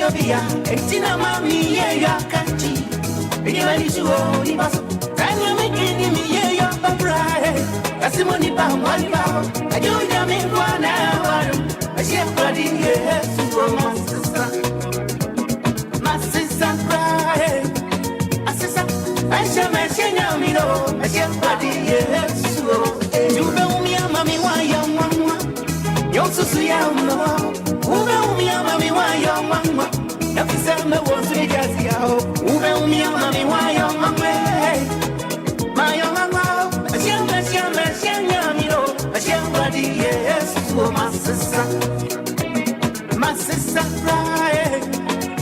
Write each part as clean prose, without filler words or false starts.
Obia, Etina Mami, ya kanchi. Anybody to hold him up. Time you making me, ya bride. That's the money bound, one bound. I do them in 1 hour. I share body, yes, for my sister. My sister cry. My sister, I shall mention me, no. I share body, yes. You know me, mommy, why young one? You're so young, no. Who know me, mommy, why young one? Every time I was with Gasia, who know me, mommy, why young one? My young one, I shall mention me, no. I shall body, yes, for my sister. My sister, right?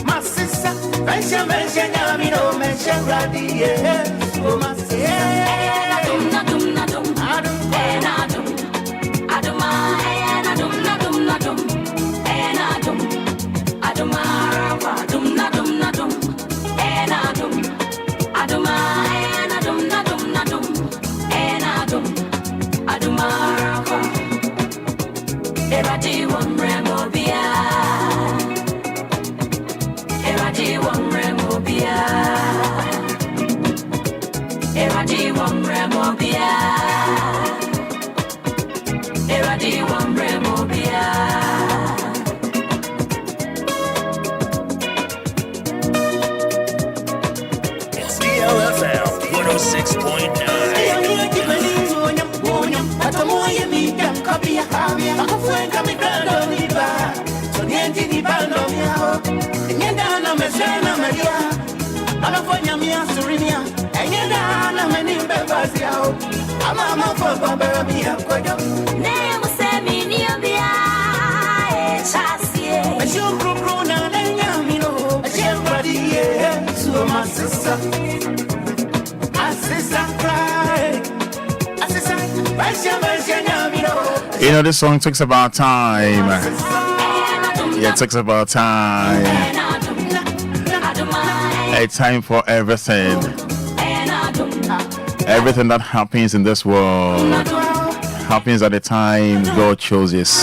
My sister, I shall mention me, no. Mention body, yes, for my sister. It's DLFM 106.9. You know, this song takes about time. Yeah, it takes about time. A time for everything. Everything that happens in this world happens at the time God chooses.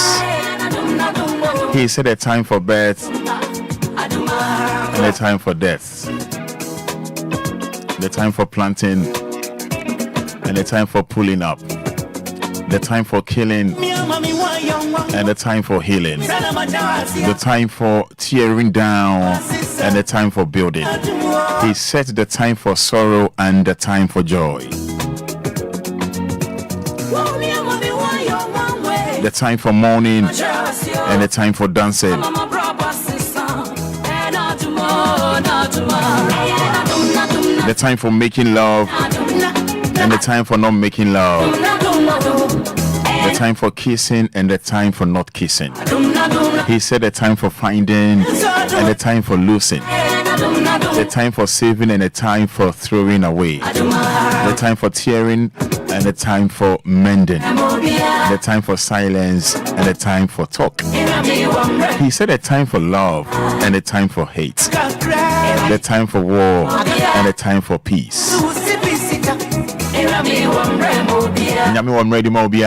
He said a time for birth and a time for death. The time for planting and the time for pulling up. The time for killing and the time for healing. The time for tearing down and the time for building. He set the time for sorrow and the time for joy. The time for mourning and the time for dancing. The time for making love and the time for not making love. The time for kissing and the time for not kissing. He said the time for finding and the time for losing. The time for saving and the time for throwing away. The time for tearing and the time for mending. The time for silence and the time for talk. He said a time for love and a time for hate. The time for war and a time for peace. Nyame won ready Obia.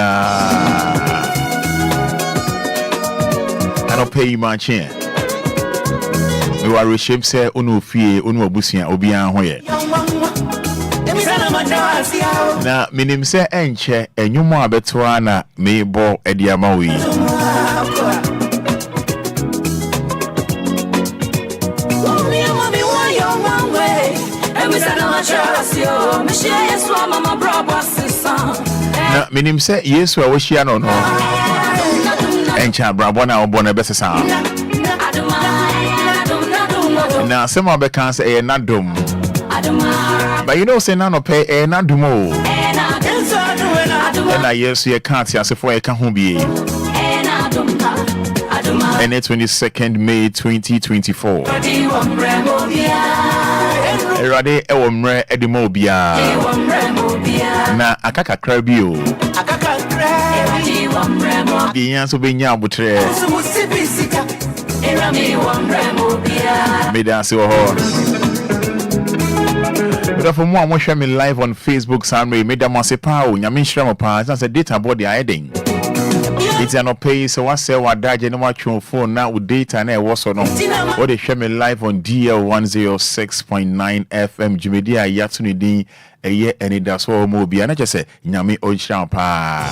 I don't pay you much here. We were reshaped say unu fie unu obusia Obia hoye. Na minim se enche enyumo abetoa na mebo ediama wi. Na minim say Yesu a wohia no no. Encha brabo na obo na besesa. Na sema be kan say e na dom. But you know say na no pay e na dom o. Na Yesu ye kan ti asefo ye ka ho bie. And it's 22nd May 2024. Erade ewo mre edimo Obia. Na akaka krabio. Di yanso be nya abutre. Anidaso Wɔhɔ. But for more, I'm watching me live on Facebook. Samre, Madam Masepa, Nyame nhyira mo pa. That's a data board the heading. It's an pay, so I say what that you know what your phone now with data and was or no. Or they share me live on DL106.9 FM. Jimedia Yatunidi a year and it does all Obia. And I just say Nyame nhyira mo pa.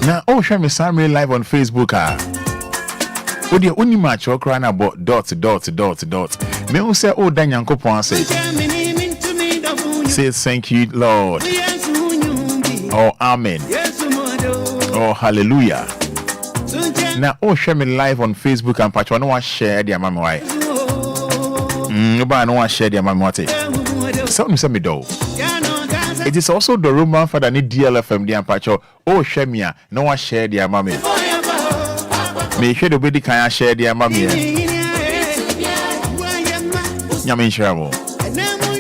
Now, oh, show me Samre live on Facebook. Oh, the only match or crying about ... Me who say, oh, Daniel Kopon say, thank you, Lord. Oh, amen. Oh, hallelujah. Now, oh, show me live on Facebook and patch. I don't want to share the amount. Why? Nobody don't want to share the amount. Something say me do. It is also the Lumba Fada ni DLFM the ampacho. Oh, Shemia, no one share the amami. Me share the way can share the amami. Nyame nhyira.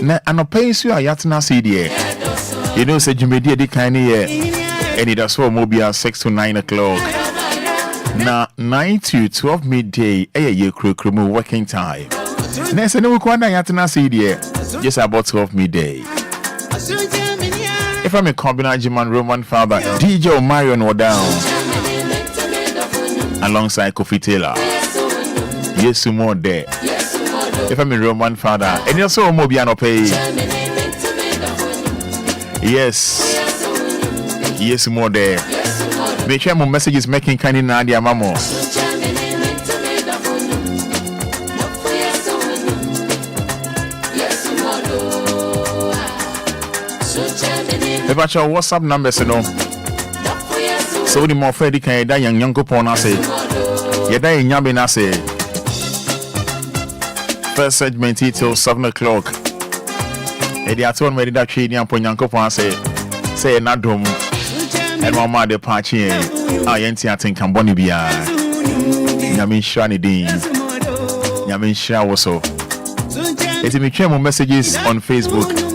Na anopensu a yatna CD. You know say Jumedi di kan here. Anidaso Wɔhɔ 6 to 9 o'clock. Na 9 to 12 midday ye kromu working time. Na say no kwa na yatna CD. Just about 12 midday. If I'm a combination man, Roman Father, DJ Omarion or down alongside Kofi Taylor. Yes, more there. If I'm a Roman Father, and you're so Mobiano pay. Yes, more there. Make sure my message is making kind of Nadia Mamo. About your WhatsApp numbers, you know. So the more Freddy can die young coupon, I say. You die in Yabin, I say. First segment till 7 o'clock. And they are told me that she didn't put young coupon, say not drum. And my mother party. I ain't I think I'm Bonnie Bia. Yamin Shani Dean. Yamin Shah was so. It's me share messages on Facebook.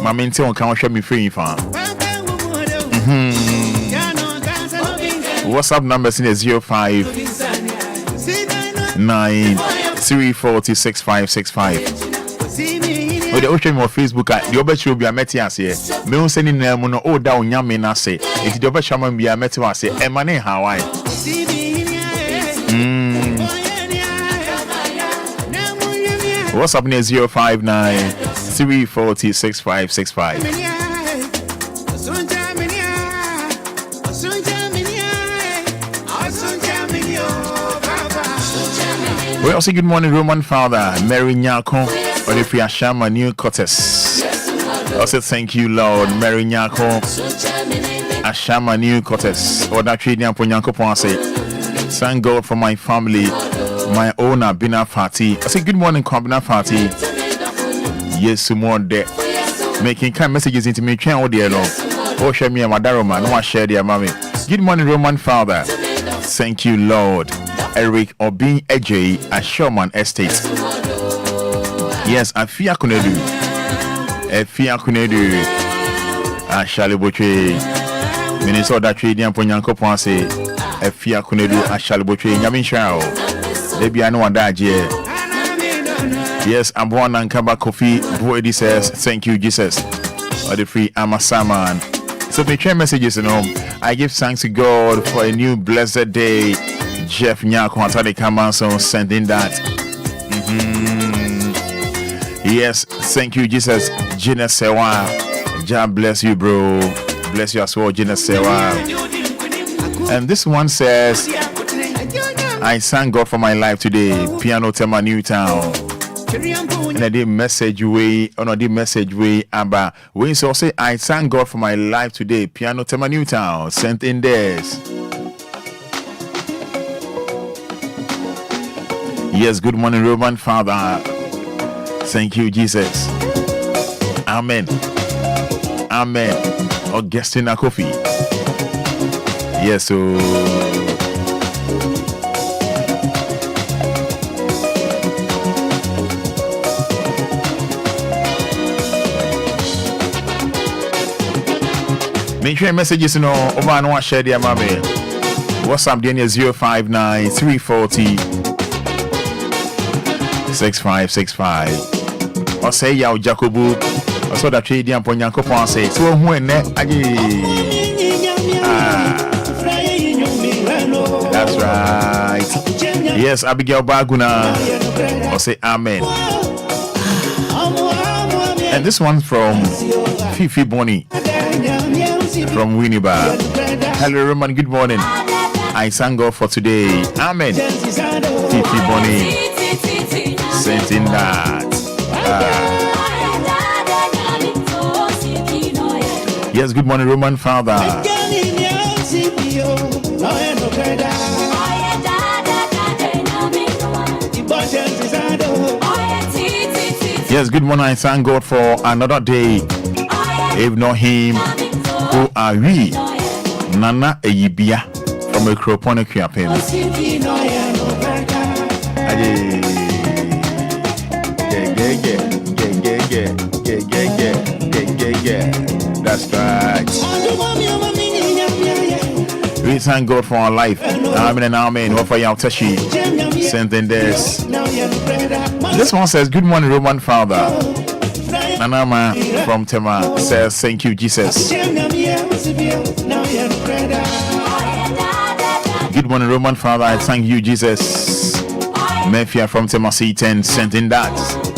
My mentor can't show me free fan. WhatsApp numbers in the 05 9 340 6565. Oh, the ocean more Facebook at the Obia will be a metias here. Me who sending them on all down Yamina say. It's the Obia shaman be a metias say. Emane Hawaii. WhatsApp near 059 340 6565. We also good morning, Roman Father, Mary Nyako, or if we are Shama New Cortes. Also, thank you, Lord, Mary Nyako, Ashama New Cortes, or that trade Nyanko Ponce. Thank God for my family, my owner, Bina Fati. I say, good morning, Kombina Fati. Yes, more there. Making kind messages into me, chain audio. Oh, share me a Madaroma, no one share their mommy. Good morning, Roman Father. Thank you, Lord. Eric Obin Ej at Sherman Estate. Yes, Afia Kunedu. Afia Kunedu. Ashali Boche. Minnesota Trading Ponyanko Ponce. Afia Kunedu. Ashali Boche. Yamin Shao. Maybe I know what that year. Yes, I'm born and Kaba Kofi. Boy, says, thank you, Jesus. Or the free Amasaman. So, make sure messages, you know. I give thanks to God for a new blessed day. Jeff Nyako Atade Kamanso sending that. Yes, thank you, Jesus. Gina Sewa. God bless you, bro. Bless you as well, Gina Sewa. And this one says, I thank God for my life today. Piano Tema Newtown. And I did message way, Abba. We so say, I thank God for my life today. Piano Tema Newtown. Sent in this. Yes, good morning, Roman Father. Thank you, Jesus. Amen. Amen. Augustina Kofi. Yes, so. Make sure messages, over no one share their mommy. WhatsApp Daniel 059 340 6565. Or say Yao Jacobu. I saw that trade and Ponyanko Pon say, so when that's right. Yes, Abigail Baguna. Or say Amen. And this one from Fifi Bonnie from Winneba. Hello, Roman. Good morning. I thank God for today. Amen. Fifi Bonnie. Sent in that. Yes, good morning, Roman Father. Yes, good morning. I thank God for another day. If not Him, who are we? Nana Eyibia from a Croponic Yapim. That's right. We thank God for our life. Amen and amen. What for your Tashi? Sending this. This one says, good morning, Roman Father. Nanama from Tema says, thank you, Jesus. Good morning, Roman Father. I thank you, Jesus. Mefia from Tema C10 sent in that.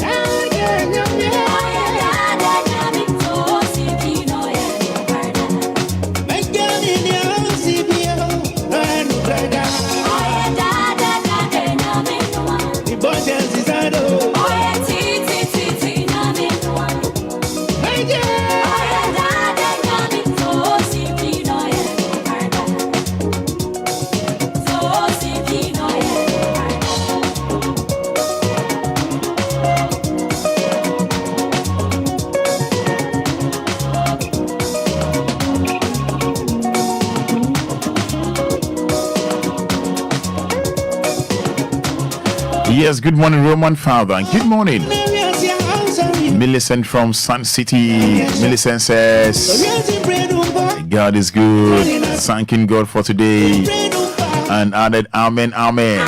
Yes, good morning, Roman Father. Good morning. Millicent from Sun City. Millicent says, God is good. Thanking God for today. And added, Amen, Amen.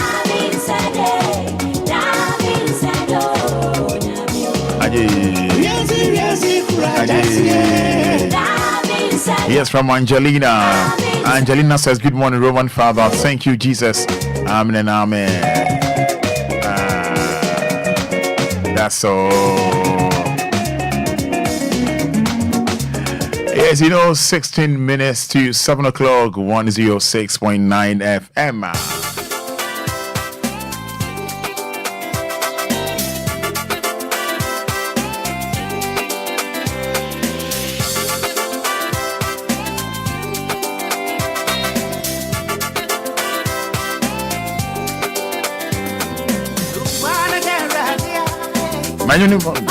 Yes, from Angelina. Angelina says, good morning, Roman Father. Thank you, Jesus. Amen and Amen. That's all. Yes, 16 minutes to 7 o'clock, 106.9 FM. My uniform.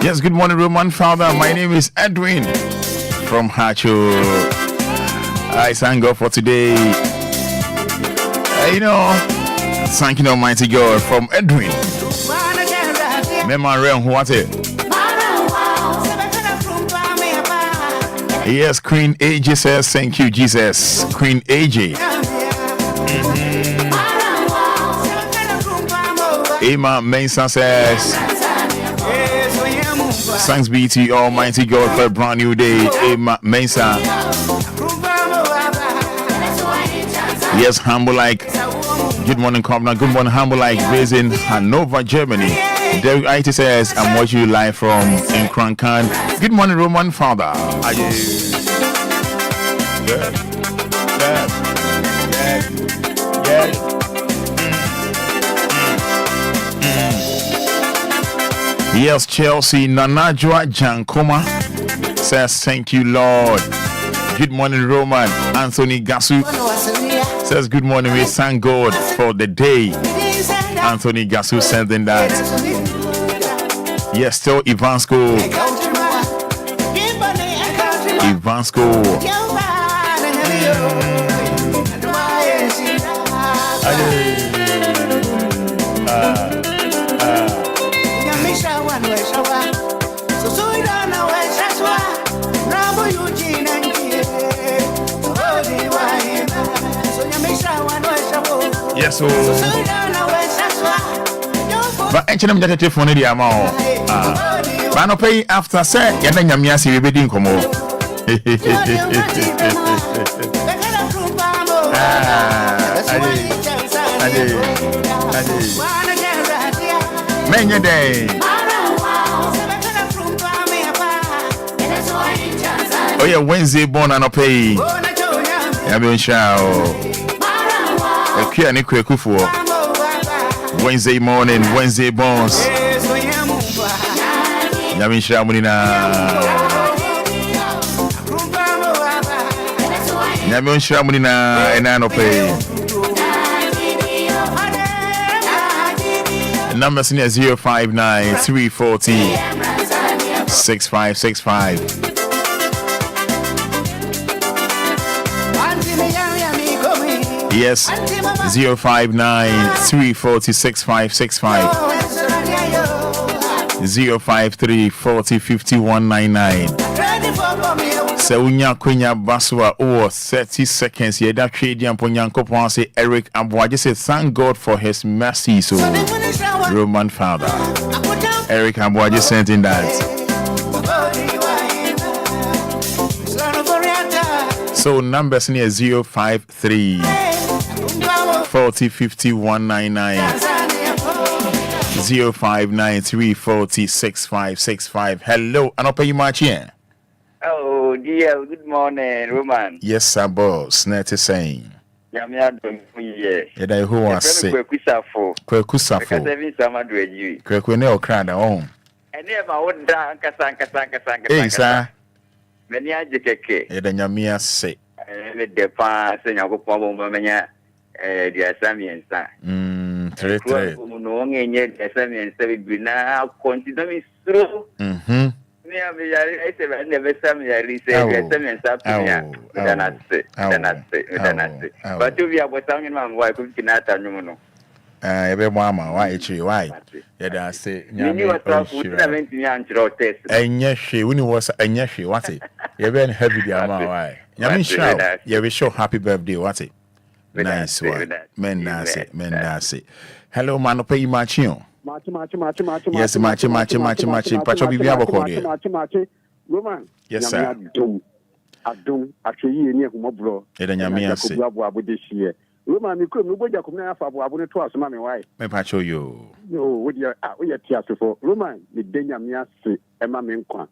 Yes, good morning, Roman Father. My name is Edwin from Hacho. I thank God for today. Thanking Almighty God from Edwin. Mema Ren, what it? Yes, Queen AJ says, thank you, Jesus. Queen AJ. Emma Mensah says, thanks be to Almighty God for a brand new day. Emma Mensah. Yes, humble like. Good morning, Kovna. Good morning, humble like. Based in Hanover, Germany. Derek IT says, I'm watching you live from Nkrankan. Good morning, Roman Fada. Are you? Yes. Yes, Chelsea Nanajwa Jankoma says, thank you, Lord. Good morning, Roman. Anthony Gasu says, good morning. We thank God for the day. Anthony Gasu sending that. Yes, still Ivansko. Yes, so. But I'm going to phone the amount. But no pay after say, you're not going to be doing come on. Many day. Oh, yeah, Wednesday born and no pay. I'm going to shout. Wednesday morning, Wednesday bones. Yamin Shamunina. Yamin Shamunina and Anope. Number 059 340 6565. Yes, 059 340 6565. 053 40 5199. Sewunya Kwenya Baswa or 30 seconds. Yeda trade and Ponyanko Ponce Eric Abwa. Just say thank God for his mercy. So Roman Father Eric Abwa just sent in that. So numbers near 053 40 5199. 059 340 6565. Hello, and I'll pay you much here. Oh, dear, good morning, Roman. Yes, sir, boss. Net is saying. Yamia don't ye. Yeda who was sick. Kwekusafo. Kwekusafo. Seven summer do you. Kwekwene okrada on. And never would down Kasanka. Hey, sir. Many ajeke. Yeda nyamia say. Let the pass and I go for Mamma, the Assamian son. 3 No one in yet Assamian 7 now continue through. I said, I never saw me. I said, Assamian stuff to me. Then I say. But to be a was talking about why could you not know? Every mama, why? Yeah, I say, you were talking to me and test. And yes, she was a yes, she what's it? You're very heavy, the amount. Why? Yamin shout. You wish you happy birthday, what's it? Nice one. Men that's it. Hello, man, pay you much. Yes, match. Pacho Bibi Abokodi. Roman. Yes, sir. Adum actually near Humobro. Edanyamia say. This year. Roman, you couldn't go back for Abu to us, mammy. Why? Me Pacho you. No, would you tears for Roman, the Denyamia say, Emma Menkwan.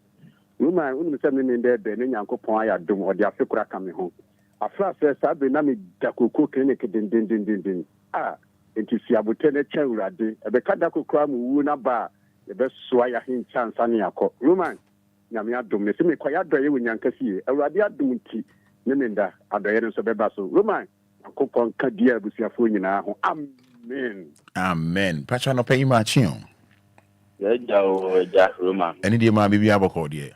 Roman, wouldn't send me in there, then Uncle Poya Dum or the Africa coming home. A flash says, I've been Nami Dakuko clinic din. Ah. Into Siabutene Cherade, a Becadaco cram Wuna bar, the best swire him chance Aniako. Roman, Yamia Dum, the semi quiet day when Yankasi, a radia dumti, Neminda, at the end of Bebaso. Roman, Uncle Pon Kadia Busiafuina. Amen. Pachano pay much. Jack Roman. Any dear my baby Abokodi.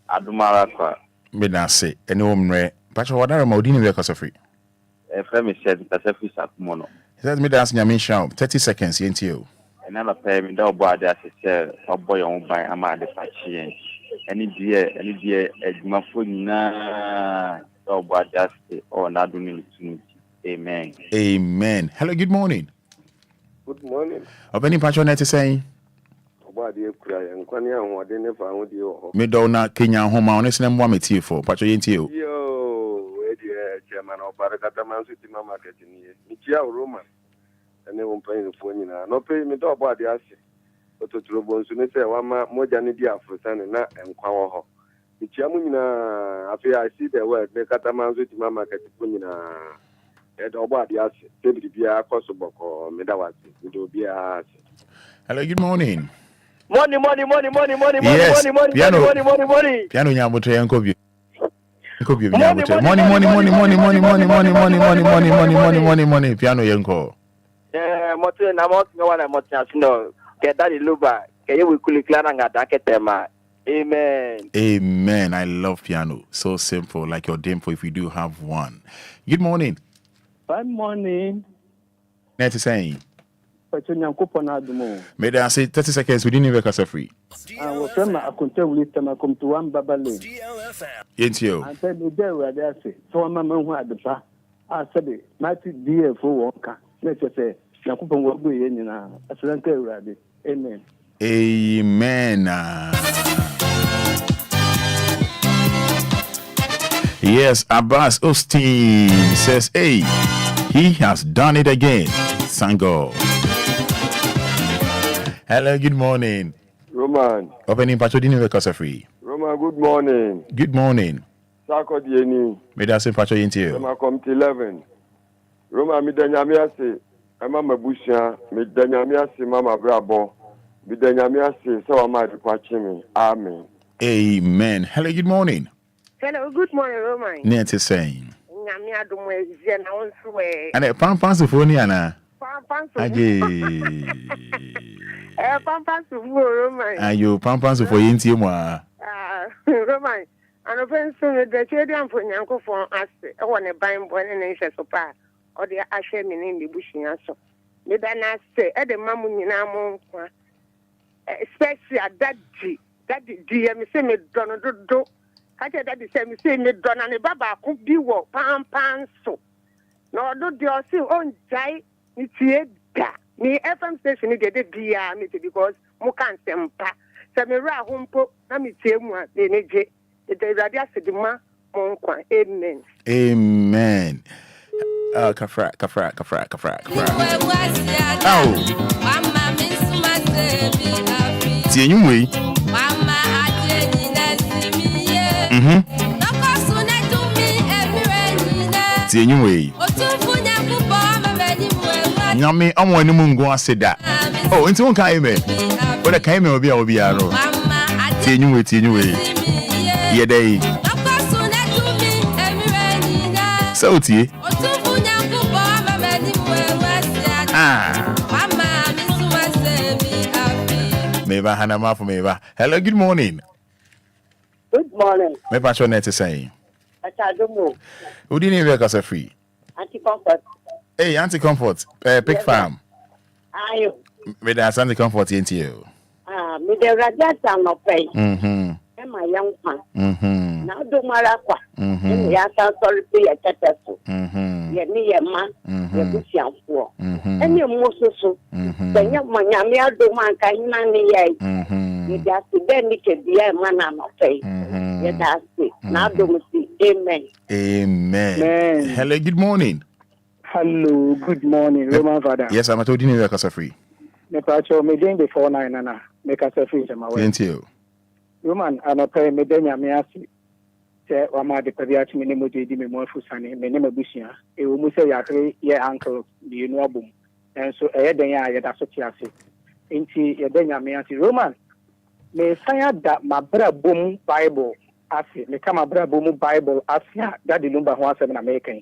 Adumara. Medase, and Omre. Pacho, what are Modini because of free? A family said that a fish at Mono. Let me dance Yamin shout 30 seconds into you. another payment dog body as I said, a boy on by a man the patient. Any dear, my food na dog body as or not doing it. Amen. Amen. Hello, good morning. Good morning. Of any patronette saying? Obia cry and Quania, who I didn't find you. Midona, Kenya, home, honest, and one with you for patron to you. Yo, Chairman of Paracataman City Market in here. Michia Roman. And they won't pay the phone. No pay me dog body as but to Trubon soon say one more Janidia for Sunday and Quaho. Michiamuna, I see the word, the Cataman City Market. Hello, good morning. Money. Yes, piano. Money. Piano, Yabote, and Kobe. Money, piano, Yanko. Motu na motu no wana motiasino. Ke daddy Lumba, ke ye wikuli klana nga daketema. Amen. Amen. I love piano. So simple, like your dimple if you do have one. Good morning. Good morning. Net is saying. May I say 30 seconds we didn't make us free. I was from a contemporary time. I come to one babale. DLFM. Ain't you? I said, there were there. So I'm a man who had the bar. I said, it might be a full walker. Let's say, Nakupon will be in a Santa Rabbit. Amen. Amen. Yes, Abbas Osteen says, hey, he has done it again. Thank God. Hello, good morning. Roman. Opening Pacho Dini Vekasa free. Roman, good morning. Good morning. Sako Dieni. May that same Pacho into Roman come to 11. Roman, Midanyamiasi. Emma Mabusia. Midanyamiasi, Mama Brabo. Midanyamiasi, so am I to watch me. Amen. Amen. Hello, good morning. Hello, good morning, Roman. Nancy saying. And a pampas of Oniana. Pampas of Roman. Are you pampas for Intima? Roman. And open soon the children for Yanko for us. I want to buy one and a sopa or the asher in the bush in us. Maybe I say, at the Mamunina, especially at that dear, Miss Donald do. I said that the same thing me done and baba could be what pan so. No, do the also on jai, it's here. Me FM station get the dear me because Mokan Sempa. Samira Humpo, Nami Temwa, the Neje, the Radia Sedima, Monkwa. Amen. Amen. Kafra. Oh. Anyway. Anyway. Nyame amwa ni mungu aseda. Oh, nti won kan eme. Wo da kan eme obi a obi aro. Anyway. Ye dey. Sauti. Meba hanama for meba. Hello, good morning. Good morning. Me pa chone te say. Achadomo. Udi ni veka se free. Anti-comfort. Hey, anti-comfort. Pick farm. Ayo. Me da anti-comfort yenti yo. Me de radiata no pay. My young man. Now do Marakwa. Ya sa sorry pe ya teteso. Ye ni ye man. Ye busian fo. Eni mo so. Senya manyame ado man kan na ni ye. Ye da se den ni ke dia man na no pay. Ye da se. Na do mo si. Amen. Hello, good morning. Hello, good morning, Roman Fada. Yes, I'm at Odini Vekasa free. Me pacho me den before 9 nana. Make us free jama we. Thank you. Roman anapɛ me danya me ase sɛ wama de pɛbiachi me ne moje di me mo afusane me ne mabusia e wo mu sɛ yatre ye uncle de no abom enso ɛyɛ den a yɛda so te ase enti yɛ danya me ase Roman me san da mabra bom Bible ase me ka mabra bom Bible ase a dade Lumba ho asɛm na me kan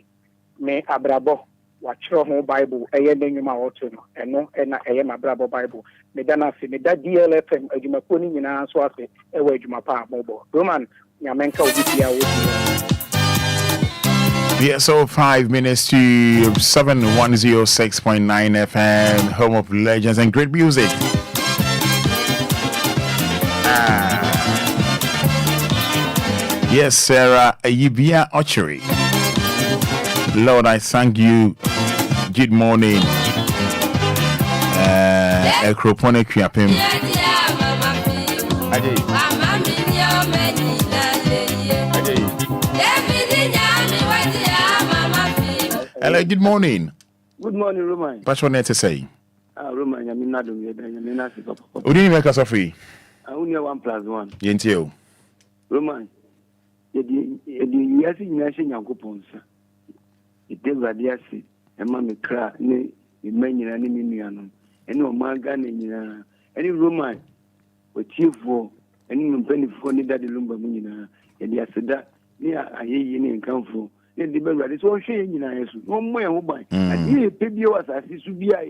me abrabɔ watchro ho Bible ɛyɛ n'enwuma wɔto no ɛno ɛna ɛyɛ mabrabɔ Bible me dana se me da DLFM adwumako ni nyinaa so ase ɛwɔ adwuma pa mobɔ Roman nyamenka obi bia wo Yeah, so 5 minutes to 7106.9 FM, home of legends and great music. Yes, Sarah Ayibia Archery. Lord, I thank you. Good morning. Ekropone Kuyapim. Hello, good morning. Good morning, Roman. What's your name to say? Roman, I'm not doing it. I'm not Who did you make us free? I only have 1+1. Yentio. Roman, you are seeing Yanko Ponsa. It is Radiasi, and Mammy Cra, the many enemy, and no Margan, any Roman, with you for any penny for that Lumba Munina, and the Asada, near I hear you come for. The better so shame in us. No more who buy. And here, Pebby was as this would be a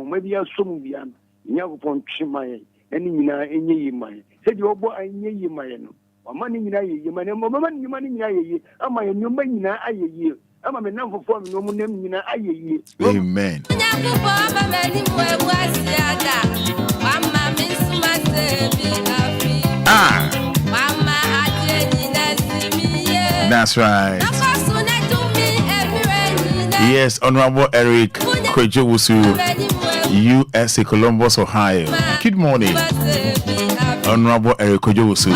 maybe a sum beyond. Yakupon Chimay, any mina in ye mine. Said your boy, I near ye mine. Or money in a year, you money in a year. Am I a new man in a year? Am I a number for no more name in a year? Amen. That's right. Yes, Honorable Eric Kwejewusu, USA, Columbus, Ohio. Good morning. Honorable Eric Kwejewusu,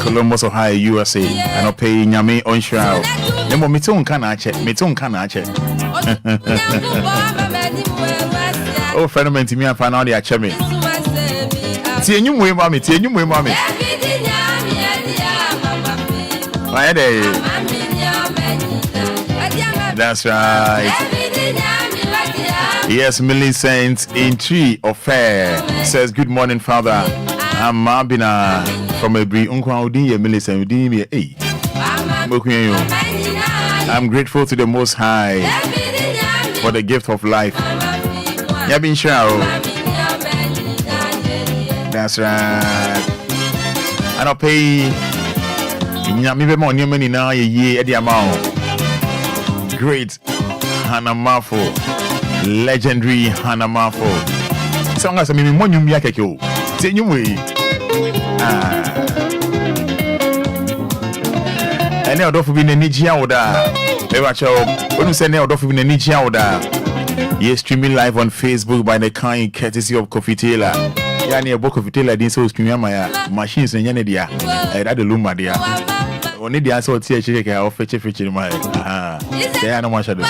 Columbus, Ohio, USA. And I'll pay Nyame on Shroud. Nemo mitun kana che. Oh, phenomenon to me and find out the acheme. Tienyu mami. That's right. Yes, Millicent in Tree of Fair says, good morning, Father. I'm Mabina from Ebri Unkwaudiye Millicent. I'm grateful to the Most High for the gift of life. Yabin Shao. That's right. And I'll pay. Great Hannah Mafo, legendary Hannah Mafo. Song as I mean, one you make a kill. Say you way. And now, don't be in any Giauda. Ever show, when you say now, don't be in any Giauda. Yes, streaming live on Facebook by the kind courtesy of Coffee Taylor. Yani a book of Taylor didn't so stream my machines and Yanadia. I had the Lumba there. Only the answer to check out fetch in my they are no much of this.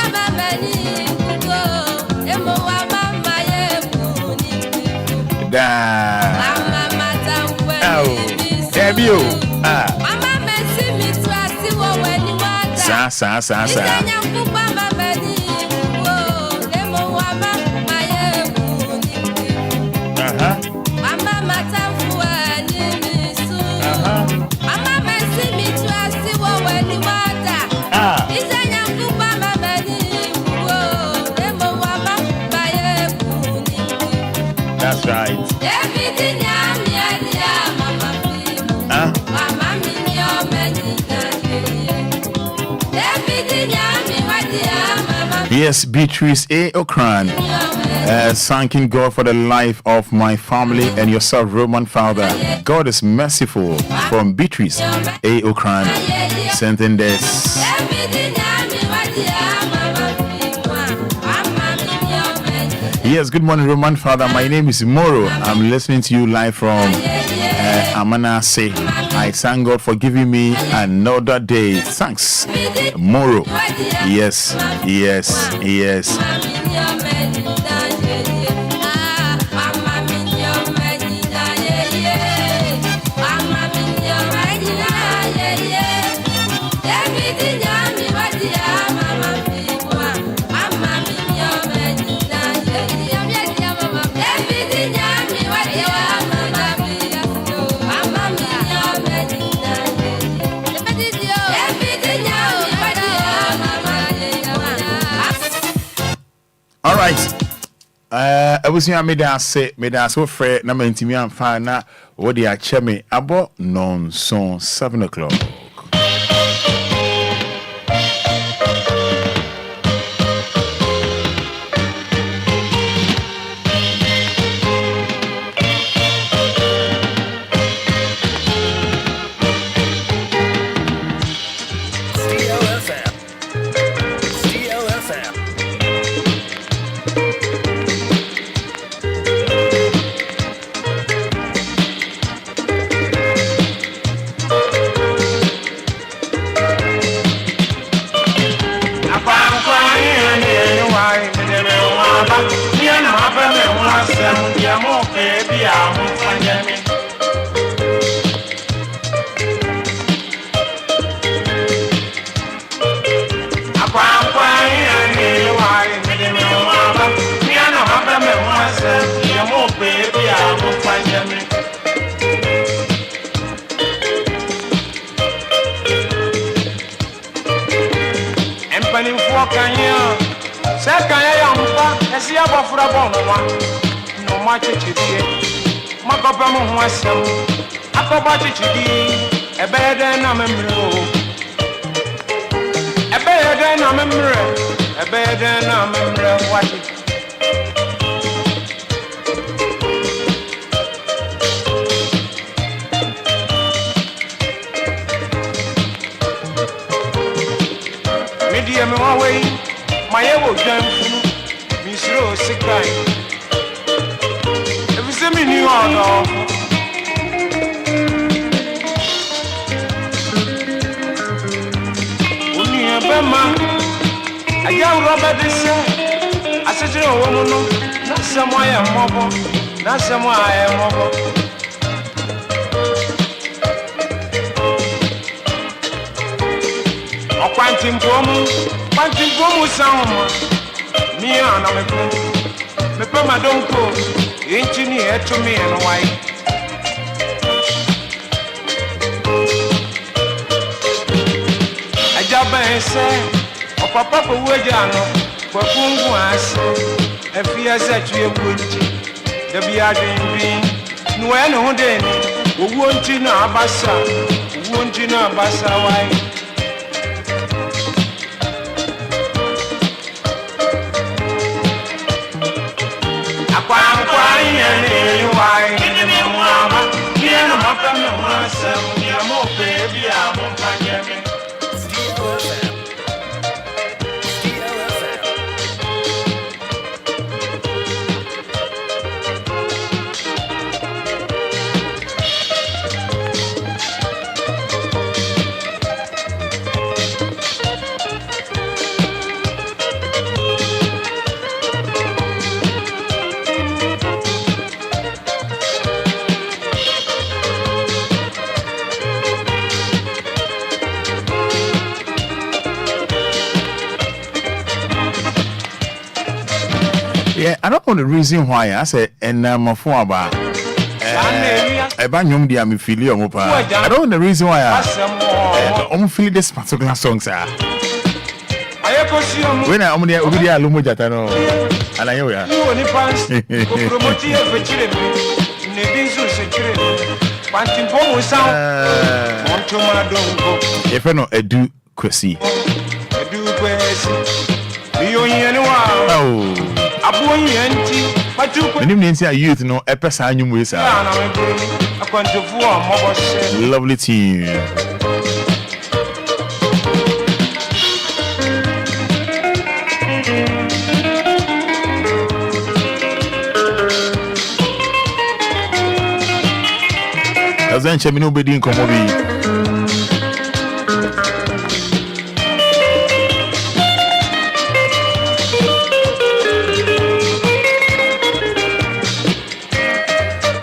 That's right. Yes, Beatrice A. Okran, thanking God for the life of my family and yourself, Roman Father. God is merciful. From Beatrice A. Okran, sending this. Yes, good morning, Roman Father. My name is Moro. I'm listening to you live from Amanase. I thank God for giving me another day. Thanks, Moro. Yes. All right. I was here, made us so fair. Number intimi and fine now. What they are chemi about non son 7 o'clock. mwa no ma chichidie makopa mo ho asem akoba chichidi ebede na memre o ebede na memre wachi media me wa way mayewo dwanfunu misro sikai ebise mi ni ono uni ebema aya roba dese asejire wo mu no na semo aye mobo Quantimpomu sound, me and I'm a me pema don't go, engineer to me and why. A job I say, or papa Wajano, for Pungu as a fear set you would the bearding no one day, who won't you know Abassa, why? Yeah, I don't know the reason why I say and I'm a phone about Ebanyum dia me feel you I don't know the reason why I feel this particular song sir. When I am there Obia Lumba Jatano and I hear ya. If I know edu kwesi youth no lovely team.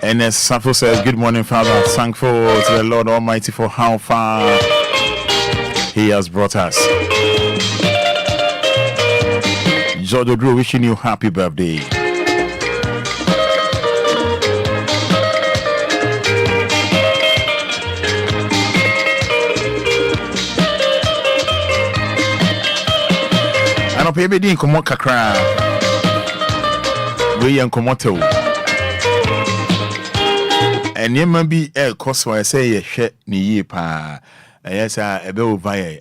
And as Safo says, good morning, Father. Thankful to the Lord Almighty for how far He has brought us. George Odro wishing you happy birthday. And I'll pay me in Komo Kakra. We and Komoto. And you may be a cost where I say a shed ni pa. Yes, a bit over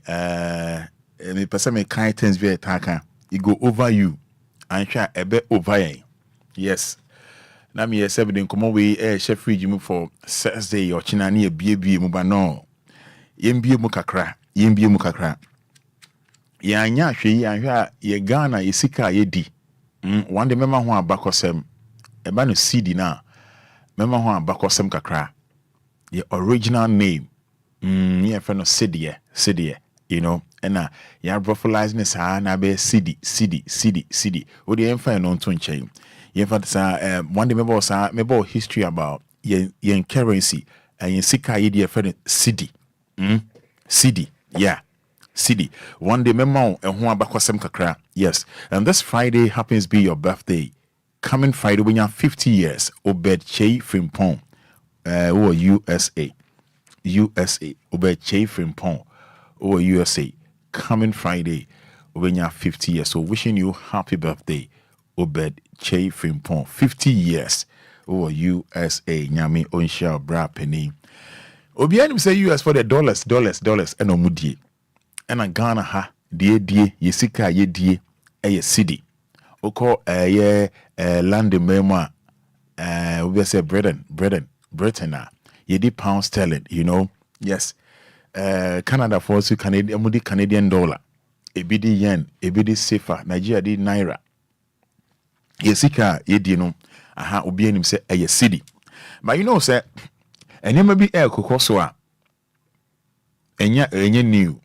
me person me kind things be attacker. It go over you and share a bit over. Yes. Now me yes everything come away chef fridge mu for Thursday or chinani a baby mu ba no. Yembi mu kakra. Ya nya hwe ya ye Ghana yesika ye di. One day mema ho abakosem. Eba no CD na. Mema ho abakosem kakra. The original name. Yeah, friend of Sidie, you know, and ya brofolize ne sa na be CD. What the enfine on to chain. You one day mebo history about yen currency and yen sika ye friend CD. CD, yeah. CD. One day memo and ho abakosem kakra. Yes. And this Friday happens to be your birthday. Coming Friday when you're 50 years. Obed Che Frimpong. Or USA. Obed Che Frimpong. Or USA. Coming Friday when you're 50 years. So wishing you happy birthday, Obed Che Frimpong 50 years over USA nyame onshia bra penny Obia nim say US for the dollars and omudie and Ghana ha die yesika ye die cedi oko land memo we say Britain ye di pound sterling, you know. Yes. Canada for so Canadian dollar, ebidi yen, ebidi sefa, Nigeria di naira. Yesika ye no aha obi anim say cedi. But you know say enema bi kokoso a enya new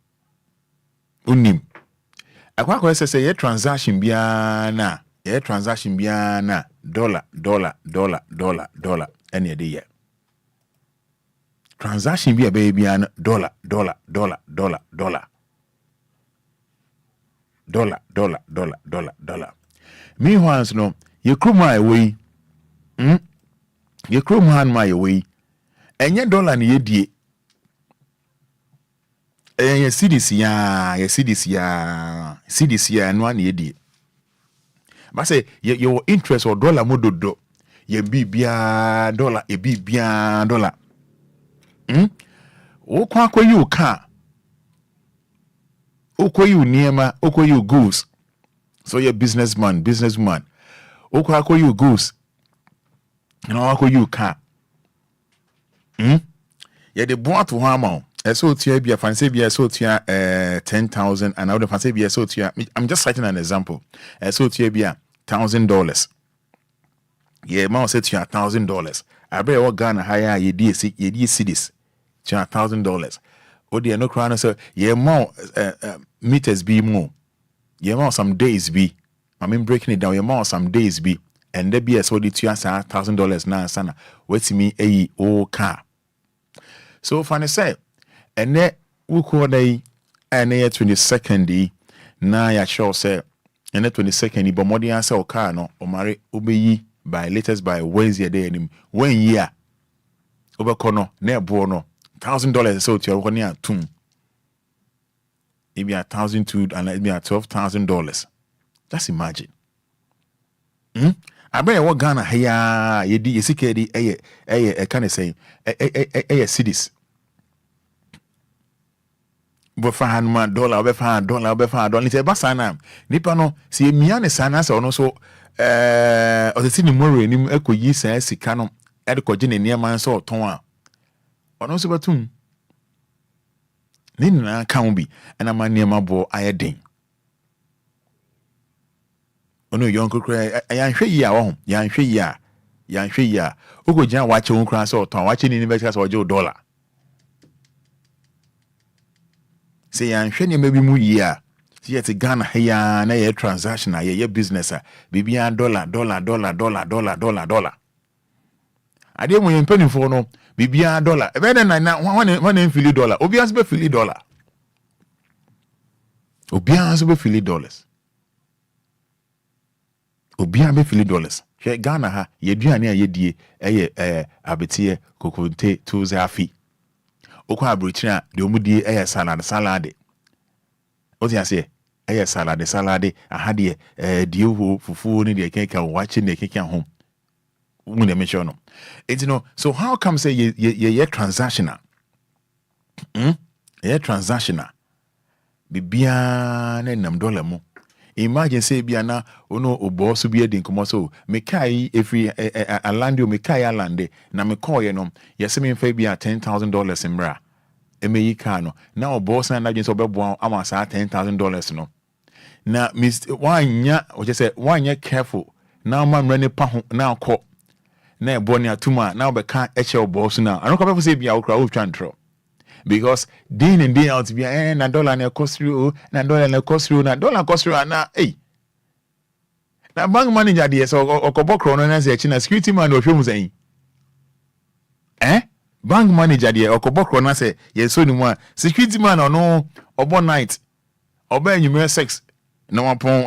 unim. Akwa say ye transaction bia na dollar any day ye. Transaction be a baby and dollar. Meanwhile, no, you crew my way. You crew my way. And your dollar and ye die. And you see this year, and 1 year die. But say your interest or dollar modo ye be bia dollar, e be bia dollar. Okwa you car. Okwa you niema, okwa you goose. So you're businessman. Okwa you goose. And okwa you car. Yeah, the bought to hammer. So to be a fancy be so to 10,000 and out of fancy be so to I'm just citing an example. So to be $1,000. Yeah, man said to $1,000. I bet all Ghana higher ye cedis. $1,000. Oh, dear, no crown, sir. Ye more meters be more. Ye more some days be. I mean, breaking it down, ye more some days be. And there be a so the $1,000 now, sana. What's me a old car? So, funny say, and there we call day and 22nd, now ya sure say, and 22nd, but more than answer car no, or marry obey by latest by Wednesday day, and 1 year. Over corner, near Borno. $1,000 so to your near tomb. Maybe $1,200 and maybe $12,000. Just imagine. I bet what Ghana here ye di yesikedi can I say cities. But $500 $500 it's a basana. Nipano see miane sana so no so or the city more nim eko yi say sikano edko gene near man so ton. Ono so batum ni na kan bi na ma niema bo ayedin ono yonko kra yanhwe yi a wo ho yanhwe yi a ogojan wache won kra so ton wache ni be ka so oje dollar se yanhwe ni ma bi mu yi a se yet Ghana ya na ye transaction na ye business a bibia dollar ade mo yempani fo no bibia dollar e be na one fili dollar obia so be fili dollar dollars obia be fili dollars hwe Ghana ha ye duane a ye die abetiye kokonte tuze afi okwa abrochina de omudie salad oti ase salad ahade die ho fufu ni de keka wache ne keka ho mun me sure no it no so how come say ye transactional transactional bibia na nam dollar mu imagine say bia na ono obo so bia din komo so me kai every alande me kai alande na me call ye no yese me fa bia $10,000 mra emeyi ka no na obo so na so bebo ama sa $10,000 no na Mr. wanya o je say wanya careful na ma mra ne pa ho na akọ na eboni atuma na obeka eche obo so na anoko people say bia okra o twantro because day in and day out bia na dollar na cost you na dollar cost you na na bank manager dey so okobokro no na say na security man o hwemu say bank manager dey okobokro na say ye so ni mu a security man no obo night oba enyume 6 na wapon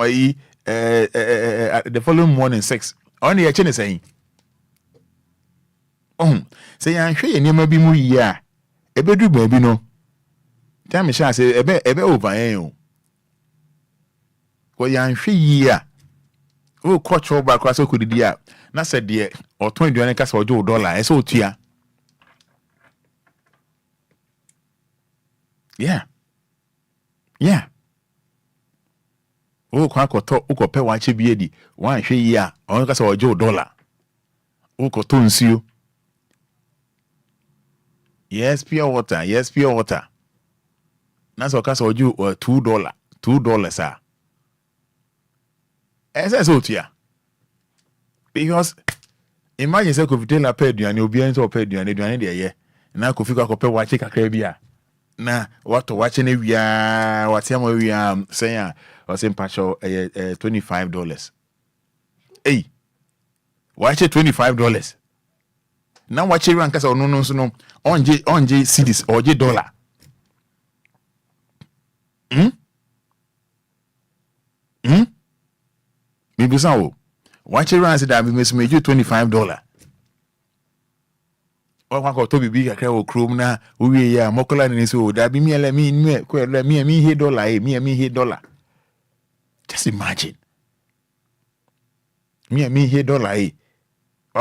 the following morning 6 on ye che ne say say yan hwe ye niam bi mu yi a ebedu baabi no tell me sha say ebe over o ko yan hwe yi a Oh, coach over across so could dia. Na said dear or 20 duane kasa ojo dollar. E so tua. Yeah. Yeah. Oh, kwa koto uko pe wache biedi. Wan hwe yi a, on kasa ojo dollar. Uko to nsuo. Yes, pure water. Yes, pure water. Na so kasa ojo $2. $2 ah. Ese so tia. Because imagine say Kofi Taylor pay duane obi en so pay duane de ye. Na Kofi kwa pay wache kakra bia. Na wato wache ne wia watiam wia say or say pacho $25. Hey. Wache $25. Na wache rank kasa no no onje cedis or je dollar. Maybe so. Watch it run that we made you $25. Or one to be big a crowd chrome na we ya mokola ni so that be me let me here dollar me here dollar. Just imagine. Me here dollar I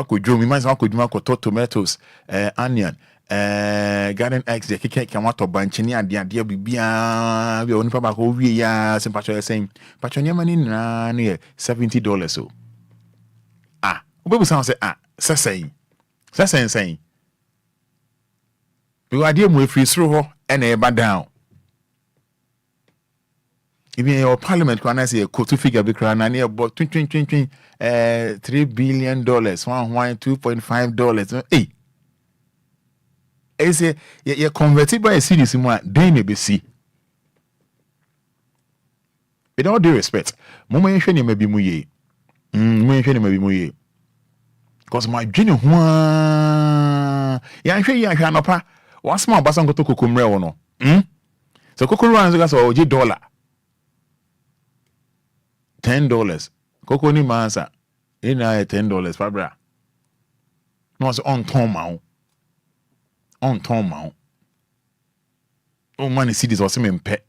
could do me man I could do tomatoes, onion, garden eggs the cake can want to banchini and the bibia we only papa we ya some patcho saying patchonia money na near $70 so. Ah, we sound say saying you are dear with free through and a bad down. Even your parliament can I say a quote figure be crown near about $3 billion, $2.5. Hey, I say you're converted by a cedis in what they may be see. With all due respect, moment may be muye. Because my junior I'm sure you are not one small basan go to kukumre or no. So kukumre is $10. Coco ni mansa. Ina $10 fabra. No so on ton mount. Oh money see this or some pet.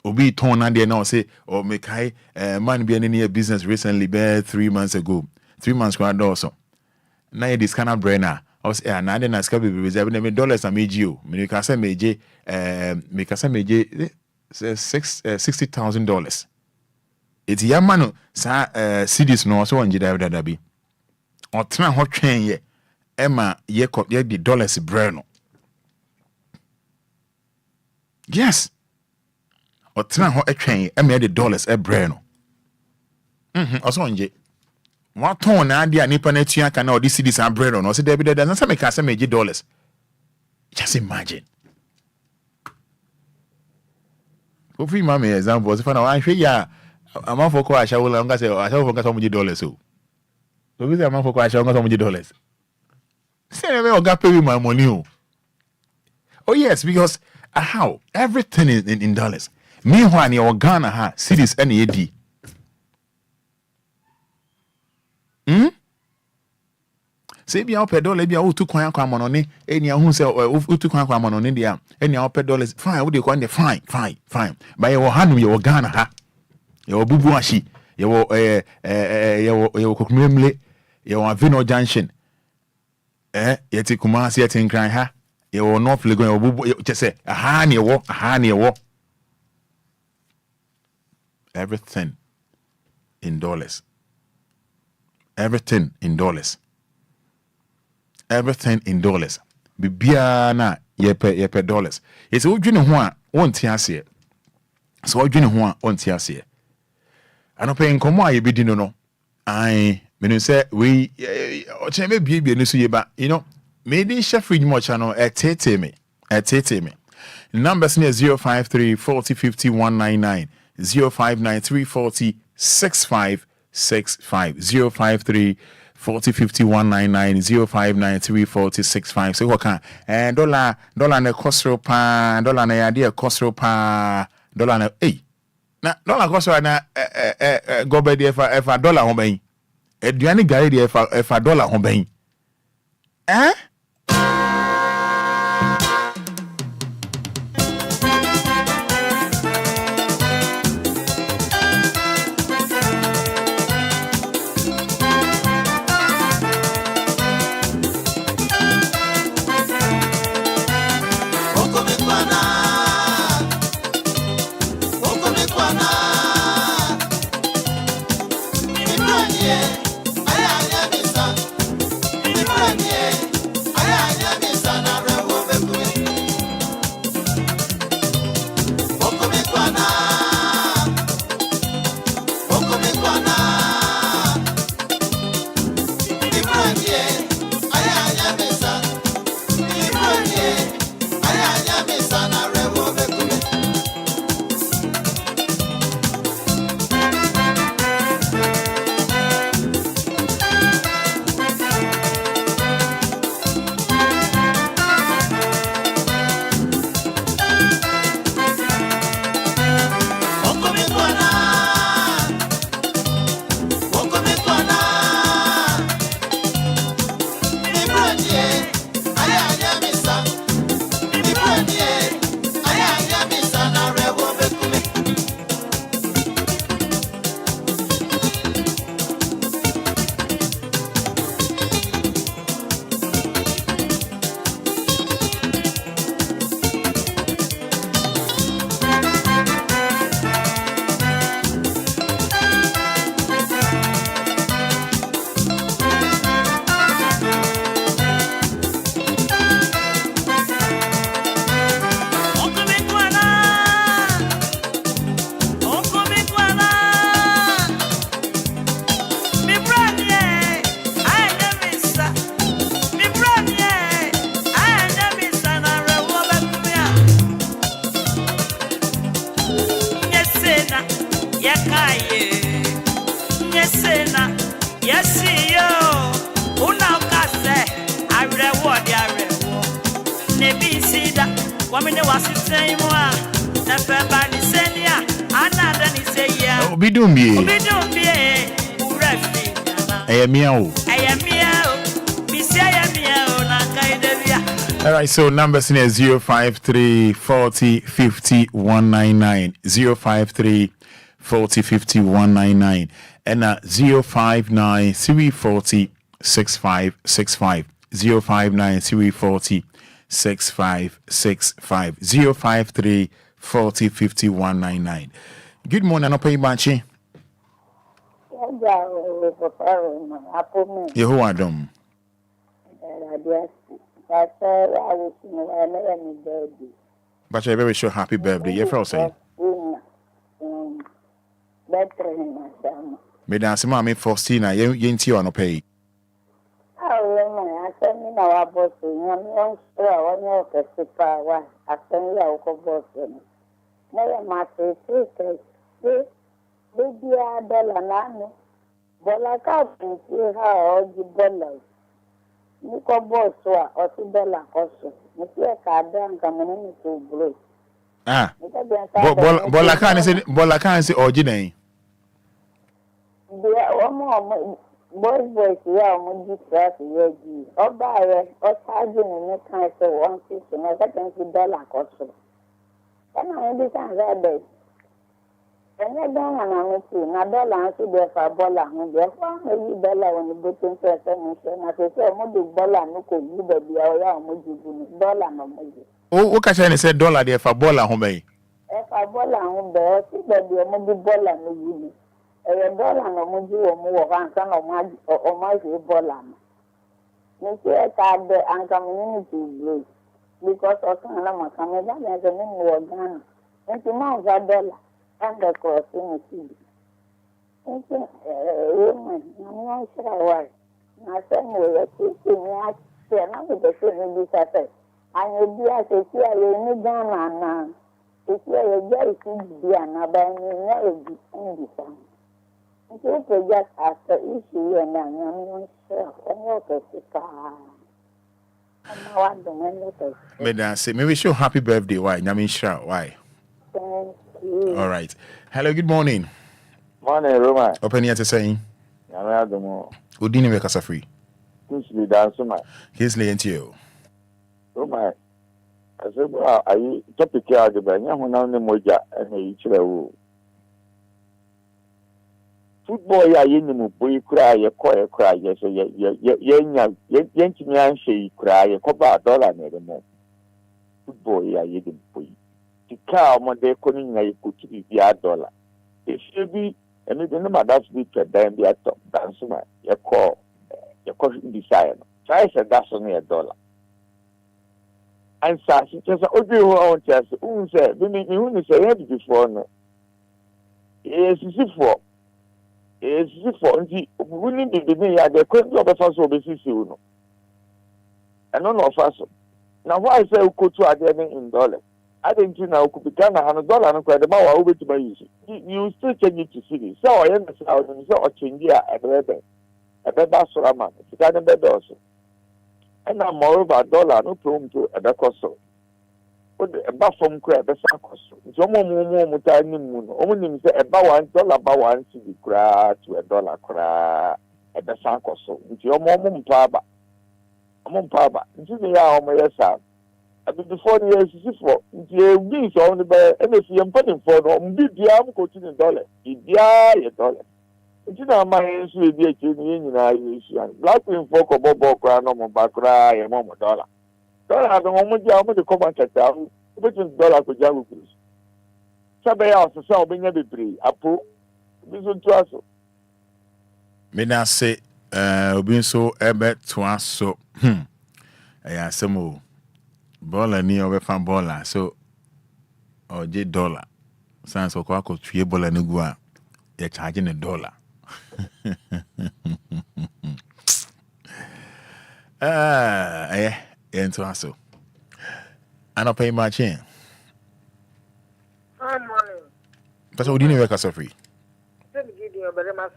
Obi ton and there now say or make high man be any business recently be 3 months ago. 3 months ago also. Now this kind of brainer. I was na den aska be reserve $1 a meji me ka say meje $60,000. It's yamano sa cedis no so on jida bi. O tena ho twen ye ema ye the dollars brano. Yes. O tena ho twen ema the dollars brano. Also onje. What ton na dia nipa na tua kana o the cedis and brano no say there na say make say meje dollars. Just imagine. Ofi ma me example if na wan hwe ya amafo ko asha wo la nga say asha wo nga so muji dollars so. So we say amafo ko asha wo nga so muji dollars. Say me oga pay me my money o. Oh yes, because how everything is in dollars. Meanwhile in Ghana ha cedis and AD. Say be out per dollar be out 2 kwan kwa monone eni ahun say 2 kwan kwa monone dia eni out per dollars fine we dey kwa the fine but you hanu you Ghana ha you bubu ashi you you kokumemle you avino junction yeti Kumasi yeti Nkran ha you North Legon you bubu just say aha ne wo everything in dollars. Everything in dollars. Bibia na yepe dollars. It's all dwene ho a wonti ase. So all dwene ho a wonti ase. Anope nkomo a yebedi no. Ai, me say we ocheme bibia no so yeba. You know, me di chef fridge mo channel etete me. Numbers near 053 40 50 199 0593 40 65 053 40 50 199 0593 40 65. So what can dollar na kosro pa dollar na yade kosro pa dollar na na dollar kosro na go be dey for dollar ho ben eduane gari dey for dollar ho ben All right, so numbers in 053 40 50 199, 053 40 50 199, and 059 340 6565, 059 340 6565, 053 40 50 199. Good morning, Anope Banchi. Yehovah Adom. But I very sure happy birthday. You're from saying. Me dance mommy Faustina. You ain't you on pay. I send me now about one power. I send you a boss. Never matter. Baby, I dollar. But like I can see how the dollars. Nico boss or $2 also. Monsieur Cardan coming to blue. Ah, Bolacan is original. One more boys, yeah, Moody Stress, yeah, or buy or charging in the kind of $150 also. And I understand that day. And I don't know if dollar to be for $1, maybe dollar when you go to and I say, Moody dollar, no could you be a Moody dollar no Moody. Oh, what can I say dollar there for $1 home? If I dollar home there, see that the Moody dollar no Moody. A dollar no Moody or more than some of my dollar. Monsieur card and community blue because of some of my coming as a name of Ghana. And to know that dollar. And the cross in the city. Woman, I'm not sure why. I said, we're teaching me. I said, I'm going to say this. I will be as a fear in Ghana now. If you are a very good Diana, but I may never be in this time. If you just after issue, and I'm not sure. I'm not a maybe show happy birthday. Why? I'm sure. Why? All right. Hello, good morning. Morning, Roma. Open here to saying. Udini me kasa free. Kingsley Dansuma. Kingsley into you. Roma. I said, well, I topic here the Banya Honana Moja and each level. Football, ya yinimu, boy cry, a quiet cry, yes, yanky she cry, a $1 never more. Football, ya yidin boy. The car Monday couldn't put $1. It should be And it didn't matter speak to them be at top dance my your call design. Try said that's only $1. And so she just Obia who just who said who say before no. Yes, for we need to be at the question of a first of the and none of us. Now, why say we go to a in dollars? I didn't know could be Ghana $100 and quite about over to my use. You still change it to city. So I understand and so change here at the a better Solaman, it's got a better also. And now, moreover, $1 no problem to a cost. But a buff from crab, a cost. So more tiny moon, only say about $1 about one city crack to $1 crack at the cost. It's your mom papa. Among papa, it's in the hour, my son. Before the years for the bees on the bear, and if you are putting for them, be the arm coaching $1. $1. It's not my issue with the Union. Black in folk or Bobo cry no more back cry a moment $1. Don't the moment you are to come and check down, which is $1 for Jagu. Somebody else is so being every free. I put this one to us. May not say, being so ebet to us so. Yeah, some more. Baller near over fan baller, so or $1. Sans or quack or $3 nugua. You're charging $1. Into us so. I don't pay my chain. Good morning. But we didn't work as a free. Give you very much.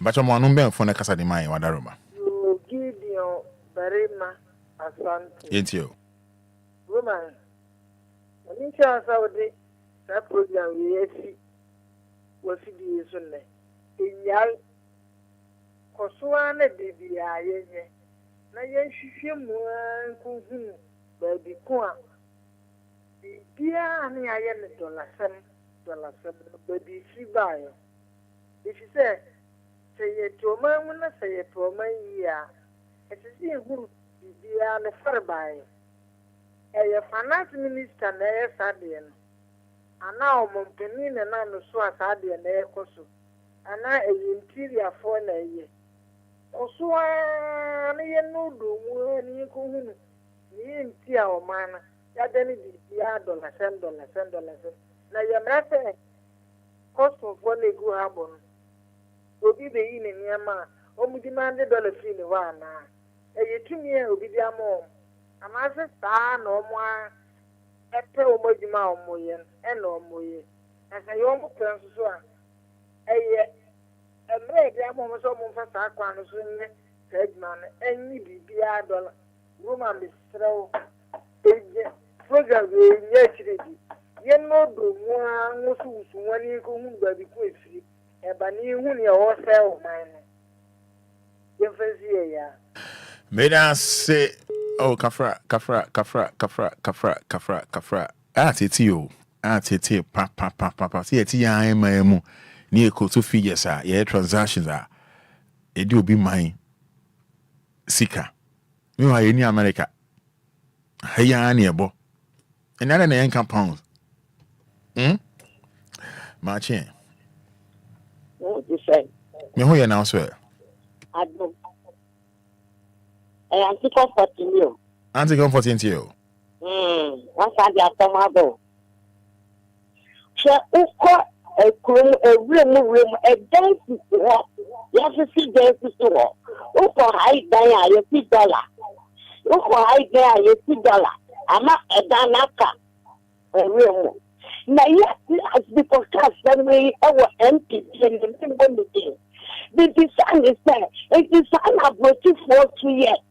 But I'm on number for the Casa de Mai, Wadaroma. You give you very much. Ain't you? Woman, I think I saw that program we see was the Sunday. In Yal Koswana baby, I na yen hwehwem kuhu baby kwa bia ani aye ne $7 baby fi bayo if you say to man na say to man ya it is who bia ne farbayo e finance minister na e sadie no ana o mompeni na na no so asadie na e koso ana e interior for na ye osua na ye no do mu ni ko hunu ni intia o mana ya dani di ya $10 na ye mrate kosto for na gu habon obi be yi ne niama o mu di mande $1 fi ni wa na e yetumi e obi di amo amase sta na omo a epe o mojima o moye e na o moye asa yo mo penso so a eye emre dia mo so mo fa sa kwa no so ne segman enyi bibia $1 roma misrew eje program ye chiredi ye no do mu a ngusu wani ko hu ba bi ko efiri e ba ni hu ne o se o man ye fezi ya Meda say oh kafra tete pa see eti ya emu ni eko to figures ye transactions e di obi man sika me wa ye ni America haya na ebo enana na yen pounds ma chen what you say me ho ye na so adum anti-comforting you. Anti-comforting to you. What's that tomorrow? She uko a room a dance to walk. You have to see dances to walk. Uko high there, you see $1. Uko high there, you see $1. I'm not a danaka. A room. Now, yes, because that's way our empty and the simple thing. The design is there. It is an 2 years.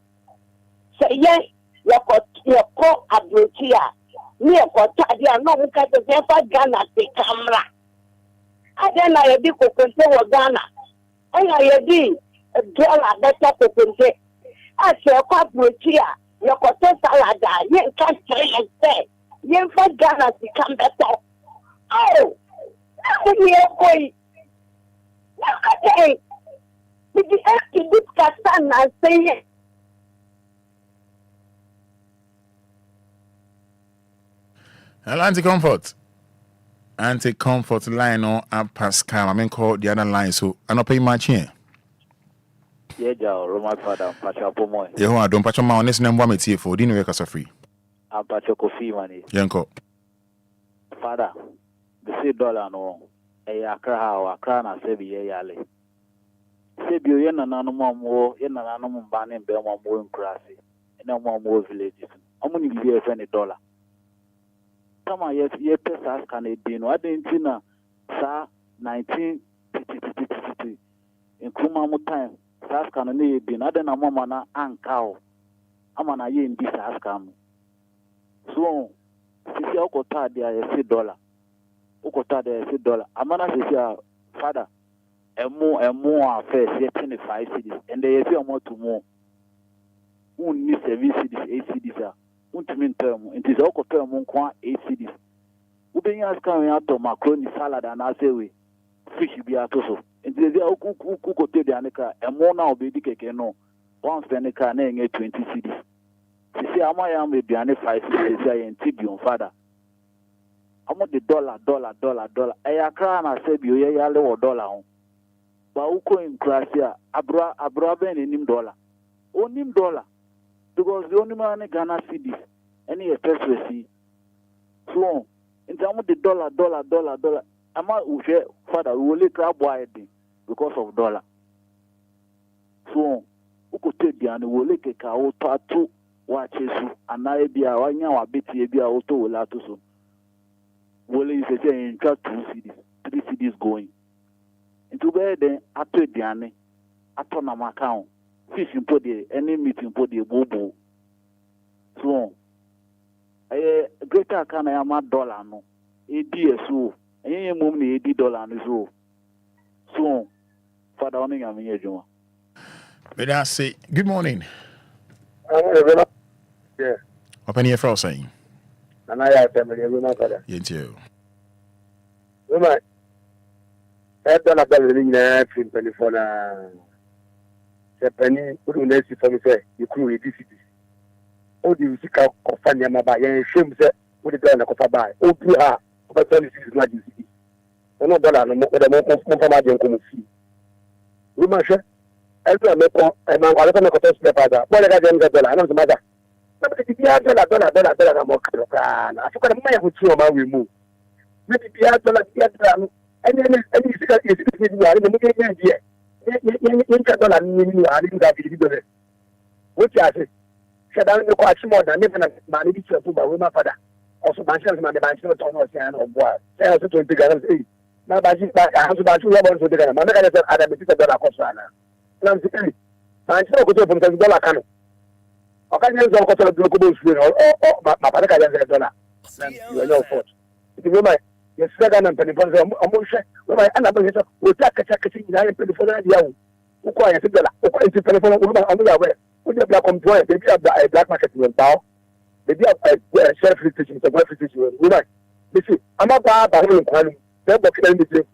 Say yes, your call abrotia. Near Potadia, no one can never Ghana the camera. I then I did control Ghana. And I did $1 better to control. As your call abrotia, your control salada, you can't say and say, you for Ghana to come better. Oh, that's me a boy. Okay, did you have to discuss and say it? Atlantic Comfort. Anti-comfort line or Pascal. I mean, call the other line. So I don't pay much here. Yeah, Roma Fada, Pacha Pomoy. Yeah, don't patch on my honest number. Me tea for dinner work as a free. I'm Pacha Coffee money. Yanko. Fada, the $6 no. Akra na sebi yale. Sebi yo na nanu mo ye na nanu mo bane be mo Enquires. Na mo villages. Omo ni bi $20. Kama ye pesa scan e bi no adenti na sa 19 in kuma mo time sa scan no e bi na de na mo na anka o. Ama na ye ndi sa scan. So sisi okota dia ye $6. Ukota de $6. Amana says Father, a more affairs, yet 25 cities, and they say more to more. Only 7 cities, 8 cities are. Untimin term, it is all term 8 cities. Ubing has coming out of macaroni salad and I say we fish be at also. And they say, oh, cook the Anika, and more now be the no. One Fenica name 20 cities. She say, am I am with the 5 cities, I and Tibion Father. I'm the dollar. I cry and I say, you yale or dollar. But Uko in Krasia, Abra Ben in $1. Only $1. Because the only man in Ghana cities, any expressway, so in terms of the dollar. I'm not sure, Father, we will grab wide because of dollar. So, Uko take the and we will take a cow to watch you, and I be a one year bit, be a auto will have to so. Well, you say in 2 cities, 3 cities going. Into bed then, after Diane, after my account, fishing for the any meeting for the bobo. So, a greater can I am $1 no. $80 any moment $80 so. So, Father, only I'm here, Joe. But I say, good morning. Yeah. Open your first saying. And I have family, Father. You too. Woman, I've done a better living there in California. The penny, who knows if I say, you could read this city. Oh, the music of Fanya by and shame that would have done a copper by. Oh, Pia, but this is not the city. No dollar, no more than one come see. Woman, I do a make a man, I don't know what to say, Father. What I got them $1, I don't matter. But if you have $1, I'm okay. I forgot a man who threw a man remove. Maybe $1, and then any secret is in the idea. $1 I didn't have it. Which I say, said I don't know quite more than even a man to my father. Also, my son, my mansion of Thomas or boy. Say also to big guns. Now, I think I have about 2 levels to the man. I said, I have $1 Cosana. And I'm saying, I still go to $1 can. I can't use all the global screen or my father can get $1. You are no fault. If you remember, yes, second and penny for the emotion, when I end up with will take a check in the penny for the young. Who quiet $1, according to penny for a woman on the way. Would you black on point? Maybe a black market will bow. Maybe a self restriction, a wife restriction. Woman, you see, I'm not bad by him. Then the claim is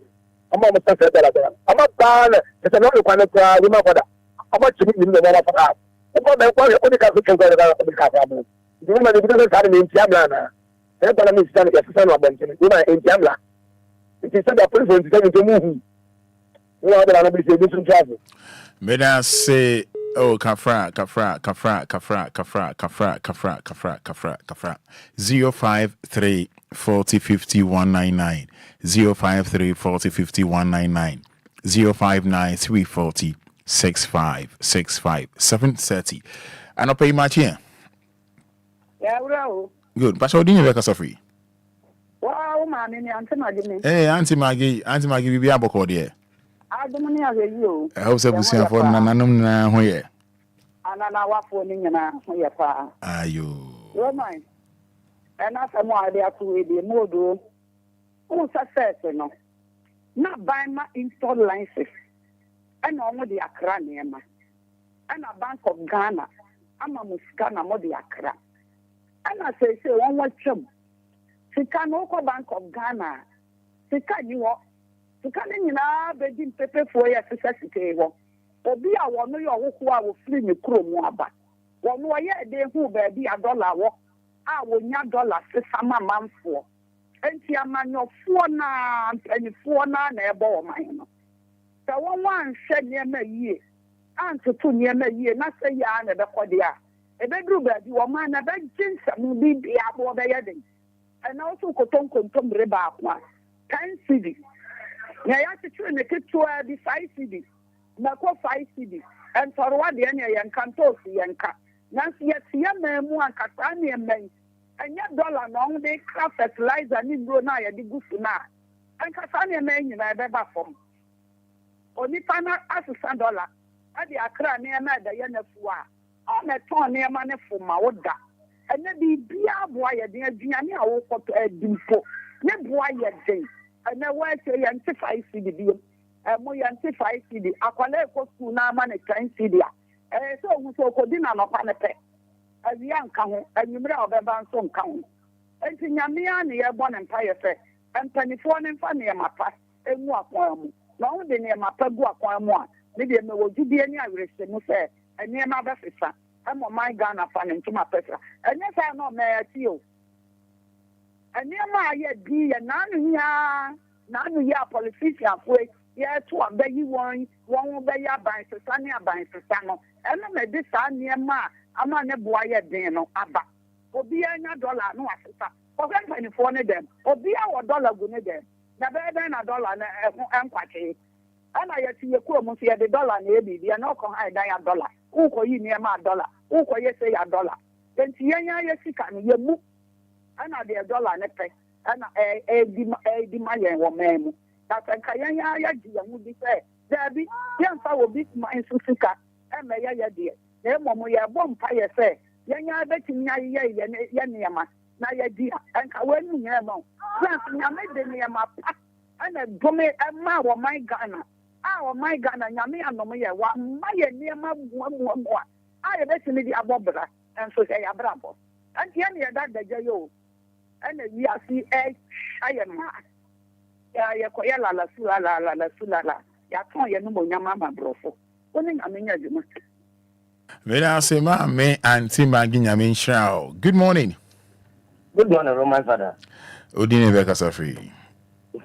I'm almost $1. I'm not bad. It's another kind of woman for that. How much you need the water for that? About the quality of the African government. The woman doesn't have an Indiana. Everybody needs to stand against the son of Benjamin. Woman in Jamla. It is said that person is going to move. You know, I'm going to be travel. May I say, oh, Kafra. 053 40 50 199. 053 40 50 199. 059 340 6565 730. And I'll pay much here. Yeah, well. Good. But how do you work as a free? Wow, man, Auntie Maggie. Hey, Auntie Maggie, we be able to there. I don't know you. I hope so. For Nanum here. And I was phoning in your fire. Are you? Don't mind. And that's a more idea to be more do. Who's success, you know? Not buy my install licenses. And only the Accra near my. And a Bank of Ghana. I'm a Muscana, more the Accra. And I say, one more chum. Sika no Bank of Ghana. Sika you are. Sika ni na begging paper for your success. Obia wonu yo wo a wo free me kro mu aba. Wonu ye de hu ba bi $1 wo. A wo nya $6 sesama manfo. enti amanyofoɔ na mpanyinfoɔ na ɛbɔ ɔman no sɛ wɔn anhwɛ nneɛma yie antoto nneɛma yie na sɛ yɛ na ɛbɛkɔ deɛ a ɛbɛduru baabi wɔn na bɛgye nsɛm bi aboɔ bɛyɛ den ɛna ɔso kotonkontommire baako a 10 cedi na yɛakyekyere ne ketewa bi 5 cedi mako 5 cedi ɛntɔrewa deɛ ne yɛnka ntoosi yɛnka nanso yɛteɛ maa mu ankasa nneɛma yi ɛnyɛ dollar na ɔmo de kra fertilizer ne nnuro na yɛde gu so na ankasa nneɛma yi nyinaa ɛbɛba fam onipa na asesa dollar ɛde akra nneɛma ɛda yɛ n'afu a ɔmɛtɔn nneɛma ne foma woda ɛnɛ biribiara boa yɛden aduane a wokɔtɔ adi mpo ne boa yɛden ɛnɛ wɔakyɛ yɛnte 5 cedi bio ɛmo yɛnte 5 cedi akwala ɛkɔ sukuu na ama ne 10 cedi a ɛyɛ sɛ ohu sɛ okɔdi n'anɔpa ne pɛ awia nka ho anwummerɛ a ɔbɛba nso nka ho enti nyame a ne yɛbɔ ne mpayɛ sɛ mpanimfoɔ ne mfa nneɛma pa emu akwan mu na ɔmo de nneɛma pa gu akwan mu a ne deɛ mɛwɔ gyidie ne awerɛhyɛmu sɛ nneɛma bɛfesa ɛma ɔman Ghana fa ne ntoma pɛsa ɛnyɛ saa na ɔmɛyɛ ti o nneɛma a yɛ di yɛ n'ano yɛ a politicianfoɔ yɛto a bɛyi wɔn bɛyɛ abansesa ne abansesa no ɛno na ɛde saa nneɛma a ama ne boa yɛ den no aba obiara nya dollar no wasesa ɔhwɛ mpanimfoɔ ne dɛm obiara wɔ dollar gu ne dɛm na bɛyɛ na dollar no ɛho ɛnkwakye ɛna yɛte yɛ kurom nso yɛde dollar na ɛbiribi ɛna ɔkɔ ha ɛdan ya dollar wokɔyi nneɛma a dollar wokɔyɛ sɛ ya dollar nti yɛnya yɛ sika no yɛmu ɛna deɛ dollar ne pɛ ɛna ɛdi ma yɛn wɔ man mu na sɛ nka yɛnya yɛgye yɛn ho bi sɛ daabi yɛmfa wɔ bi ma nso sika ɛma yɛyɛ deɛ na mmom yɛbɔ mpayɛ sɛ yɛnya bɛtumi ayɛ yɛ nneɛma na yɛdi a nka wɔanu nyɛ ma plans nyame de nneɛma pa ɛna dome ɛma wɔman Ghana a wɔman Ghana nyame anom yɛ wama yɛ nneɛma muamuamua a yɛbɛtumi de abɔ bra nso sɛ yɛabrabɔ ɛnti ɛne yɛda dagya yɛ o ɛna wiase ayɛ mmaa yɛkɔyɛ lala yɛatɔn yɛ no monyam ama borɔfo wo ne nyame nya adwuma Good morning. Good morning, Roman Fada. Odine Bekasa free.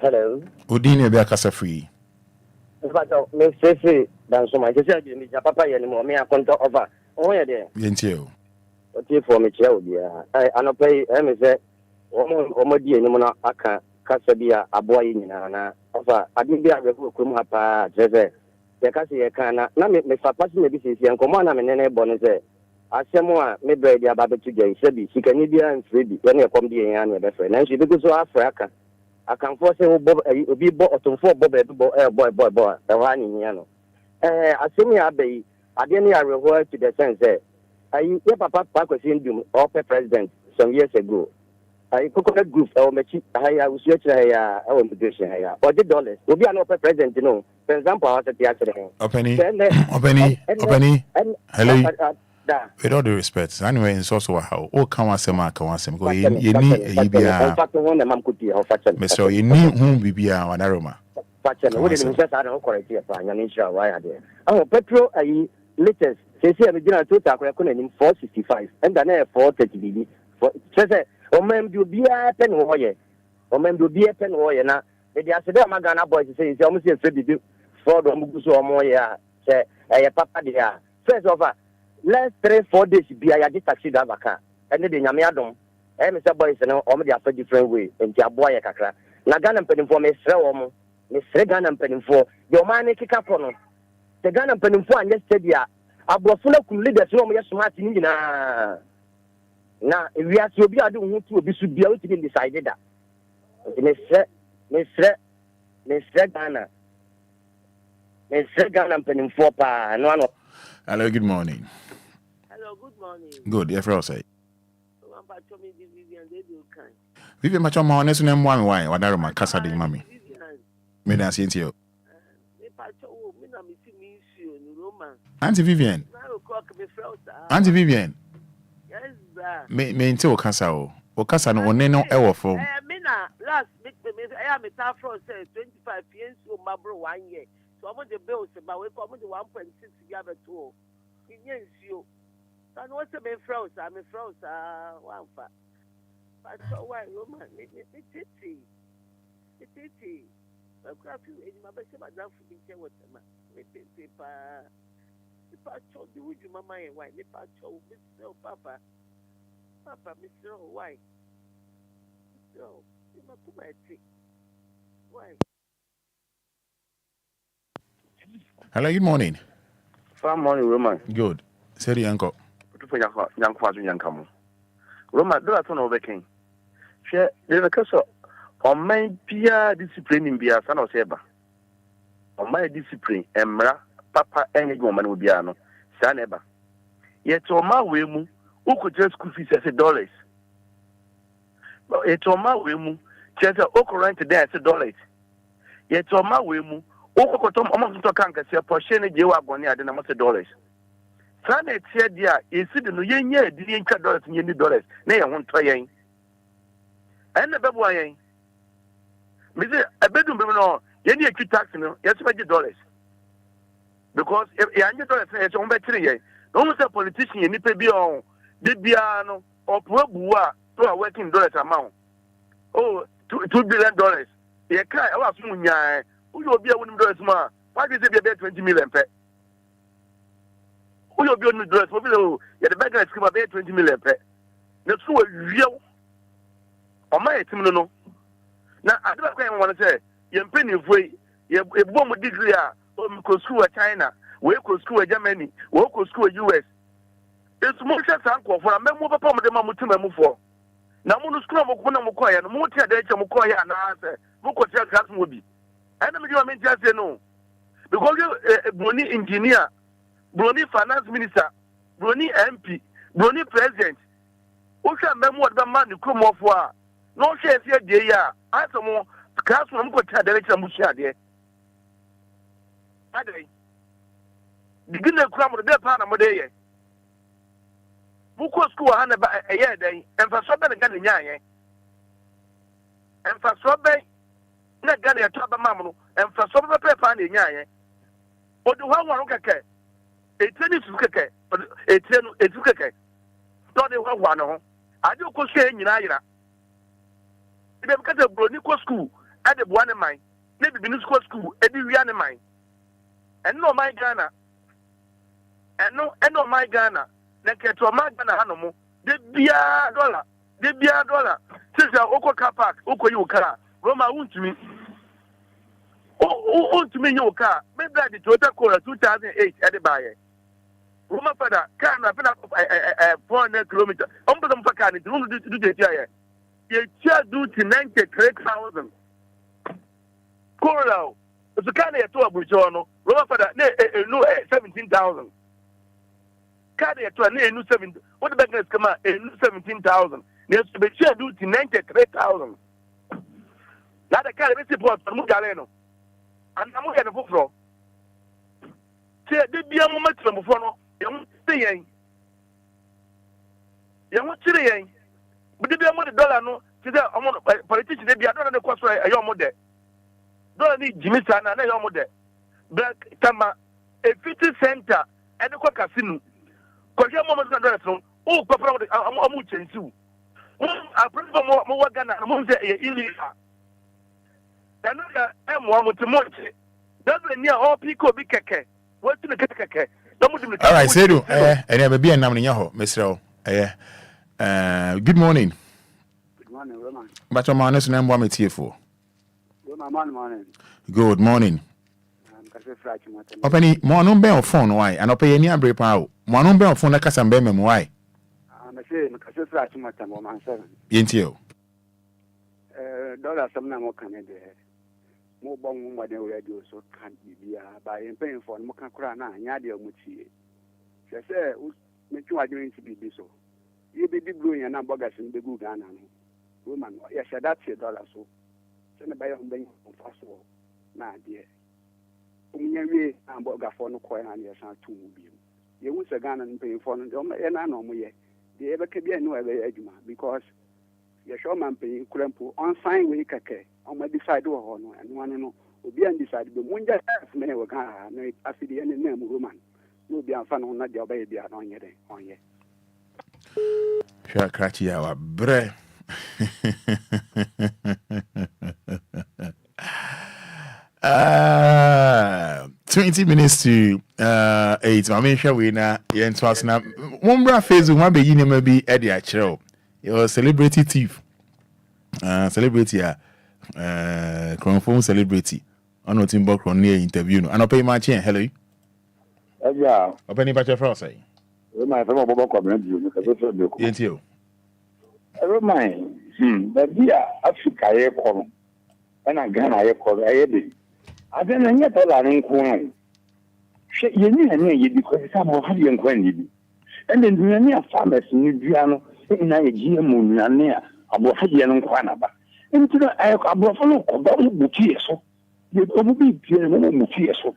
Hello. Odine Bekasa free. In fact, me say dan so my say me papa ye ni mo me akonto over. Oh ye there. Yentio. O ti for me che Obia. Anopai me say omo di ni mo na aka kasa bia aboa yi nyina na ofa ade bia be ko kum ha pa je ye ka se ye kan na me fa pasi me bi sisi enkomo na me ne bo ne se asɛm a me brɛ di aba betu gyan sɛ bi sikani bia mfrɛ bi yɛne ɛkɔm di yɛn ane bɛfrɛ nanso bi so afrɛ aka akamfoɔ sɛ obi bɔ ɔtomfoɔ bɔ baabi bɔ ɛhɔ a nyenya no asɛm yɛ aba yi adeɛ no yɛ awerɛhoɔ to the sense sɛ yɛ papa Kwasi Ndum ɔpɛ president some years ago coconut group ɛwɔ m'akyi ahaya usu akyerɛ ha ɛwɔ immigration ha ɔgye dollars obi a na ɔpɛ president no for example a wɔsɛ te akyerɛ he ɔpɛni hello with all the respect anyway in so how o kan wasema ka wasem go ye ni bibia Mr. ye ni hu bibia wadaroma fache no we dey say say no correct here pa nya ni sure why ade petrol ayi latest say me gina total akwa ko nanim 465 and na 430 bibi say o mem bi obia pe no hoye na e dey asede am Ghana boys say o mo say fe bibi for do mo guso o mo ye a say e papa dey a first of all last 3-4 days be I get taxi driver car and the nyame adom Mr. Boys no o me dey afa different way enti aboa ye kakra na Ghana mpanimfo me sre wo mo me sre Ghana mpanimfo de o man ne kika po no te Ghana mpanimfo anya steady a abrofo na kum leaders no mo ye smart ni nyina na ewiase obi ade hu tu obi su bia o ti decide da me sre Ghana mpanimfo pa no. Hello, good morning. Good morning. Good, yeah, for say. Vivian macho ma onesu na mwa mi why wadaro ma kasa de mami. Me na sienti yo. Auntie Vivian. Auntie Vivian. Yes, sir. Me nti o kasa o. O kasa no one no e wo fo. Me na last me I am ta from say 25 years o mabro 1 year. So I'm the bills about we come to 1.6 gather to. Yes, you. And what's the main froze? I'm a froze. One fat. why Roman, titi. I grab you in my best, madam, for being here with them. If I told you, would you, mamma, and why? If I told Mr. Papa, Mr. Why? So, you must put my trick. Why? Hello, good morning. Fine morning, Roman. Good. Say the uncle. Young Quadrant, young come. Roman, do I turn over king? Share the castle. On my peer discipline in Bia, son of Seba. On my discipline, Emra, Papa, any woman will be ano. Son Eba. Yet on my way, who could just school fees as $1. Yet on my way, just a occurrent today as $1. Yet on my way, who could come among the canker, say, Portion, Jewagonia, than $1. Son, it's here, dear, is it in the year, didn't $1 in $. Nay, I won't try. And the baby. Mr. A bedroom, no, you need a tax, yes, $20. Because if you $100 is on battery, almost a politician, you need to be on the piano or Pua to a working dollars amount. Oh, $2 billion. You can't, I was soon, yeah, who will be a $1 more? Why did it be about 20 million? Who will be on the dress? You the beggar is about 20 million. That's so real. On my team, no. Now, I don't want to say, you're penny free, you're a bomb degree, or go school at China, we go school at Germany, we go school at US. It's more than uncle for a member of the Mamutima for. Now, Munu Scrum of Kunamukoya, and Mutia de Chamukoya, and answer, Mukotia class will be. I don't mean just say no. Because you're a Brony engineer, Brony finance minister, Brony MP, Brony president, who can remember the man you come off for. No share here, dear. I some more class from Cotta direction Musia, dear. I day. Begin the crumb of the part of my day. Buko school a year day, and for something again in Yan. And for something, not Ghanaian a top of Mamma, and for some of the paper in Yan. But the one look at a tennis cooker, a cooker. Not the one. I do go say in Yanaira. Because the Bronico school at the one of mine, maybe Binisco school at the Rihanna mine. And no, my Ghana. And no, my Ghana. Like to my Ghana Hanomo, the beer $1. The beer $1. Since the Oko car park, Oko Yoka, Roma won't to me. Oh, to me, your car. Maybe the Toyota Corolla 2008 at the buyer. Roma Fada, can I put up 400 kilometers? On the Mpakani, to do the year. You do to 93,000. Corolla, it's a kind of tour, Bujono, Roma Fada, no 17,000. Cardia to a new 7. What the bankers come out, a new 17,000. There's to be sure do to 93,000. Not a kind of support from Mugaleno. And I'm going to go for. Say, did be a moment from before, you won't stay. You won't stay. But if you want $1, no, politicians, they be another cost for a young mother. Don't need Jimmy Sana, and a young mother. Black Tama, a 50 center, and a casino. Because your mom is not dressed. Oh, Papa, I'm moving too. I prefer more Ghana, I'm going to say illegal. Another M1 with the Monte. Doesn't near all people be keke. What's in the keke? All right, say do. And have a beer in Yaho, Mr. Good morning. Good morning, Roman. But your man is name one here for. Morning. Good morning. Open mo no be on phone why and open any abre pa o. Mo no be on phone na kasa mbe mem why. I'm say me kase fra chi mata mo man 7. Yenti o. Dollar some na mo kan de. Mo bon mo de radio so kan bibia ba yen pen for mo kan kura na anya de mo tie. Se me twa adwin ti bibi so. Ye be di blue yan na bogas be gu Ghana no. Roman ya shada $10 so. Se me ba yo ben faso na de. Umyewe na bogafo no koy na ye san tu mu bi. Ye wu se Ghana pen for no de na no mo ye. De e be ke bia no e be adwuma because ye show man pen kurampo on sign we keke. On my decide wo no and one no Obia decide be munja me we kan na afidi ene na mu Roman no Obia fa no na de obey bia no onye de onye Sha krachi ya wa bre $20 minutes to 8. I mean, shall we now? Yeah, and twice now. One bra Facebook, my baby name be Eddie Achero. You're a celebrity thief. Celebrity, Chronophone celebrity. I'm not in background near interview. No, and I'll pay my chain. Hello. Yeah. Open about your France. My friend Bobo comment you. Yes, you. Remind. Baby, Africa, I call. And I Ghana, I call. I don't know $1 in coin. You need because some of you and Quendi. And then you near farmers in New Piano in Nigeria, Munia, about Hadian and Quanaba. Into the air of Buffalo, Butiso. You don't be pure Mutiso.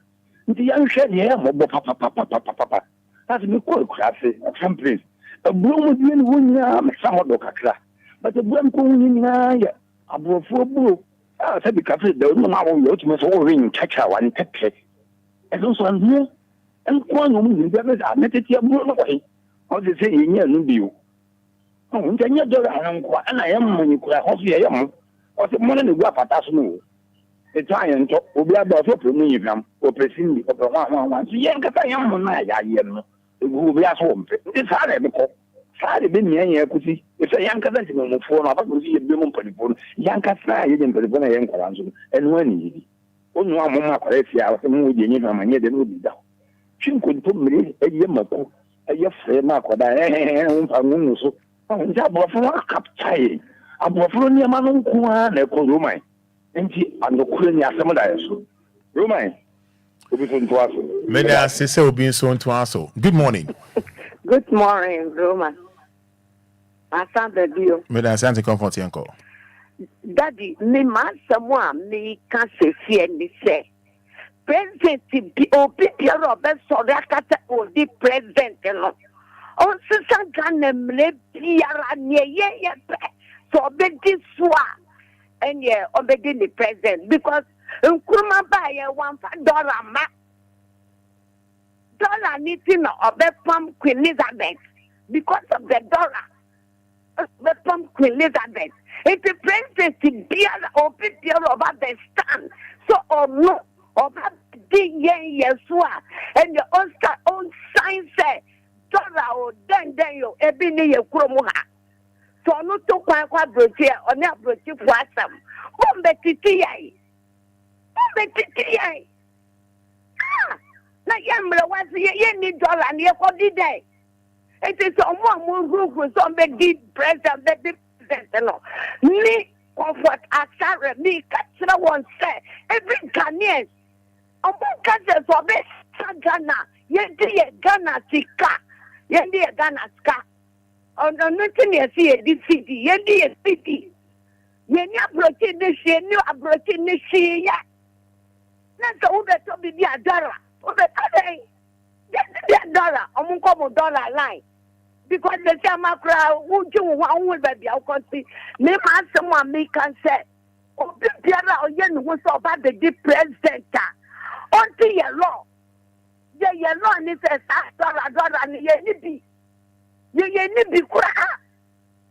The young shed here, Papa. That's me quite classy, a template. A bloom would be in one yam, somewhat of a class. But the bloom going in a Buffalo. I said because there was no ultimate ring, catch out and catch it. And also, I'm here. And one woman, I met it here, away. How they say in your new view. Oh, $10, and I am when you could have I am. Or the money to go up at us move. The giant Obia about me, or pressing the one. Yank I am on my yam. It will be at home. It's hard because. Sorry, been here, could see. If a young cousin on phone, I could see a bill telephone. Young Cassa, you didn't put it on a young cousin, and when he only one more correct, I was moving in my head and would be down. She could put me a yamako, a yes, mark, or I so. Oh, that was a cup tie. A Buffalo man, a cold Roman. And she and the Queen Yasamada. Roman. Meda Sisse will be so to us. Good morning. Good morning, Roman. I found the deal. Meda Sante comfort uncle. Daddy, me man someone me can't say fear me say. President Obia Robert Sorakata or the president. On Susan Ganem Piara near so obedi swa and yeah, obedi the president because Nkrumah buy $1 ma. Dollar needing of the pump Queen Elizabeth because of the dollar. The pump Queen Elizabeth. It's the president beer or beer over the stand. So or no over the yeswa and the Oscar own sign say dollar or then you ebini ye kromuha. So no to kwa broche or na broche for some. Betiti. Na yamre was ye need dollar and ye for the day. It is someone who for some big president that the president. Me comfort Asara, me catch one say every Ghanaian. Catches for best Ghana, ye Ghana Tika, ye Ghana Ska. On nothing you see this city, ye city. Ye approaching the she, new approaching the she. That's all that to be a dollar. $1 $1 line because the same crowd who do one will be our country. Me man someone me can say, oh, Pierre or Yen was about the president. Until your law. Your law is a $1 and you need be cry.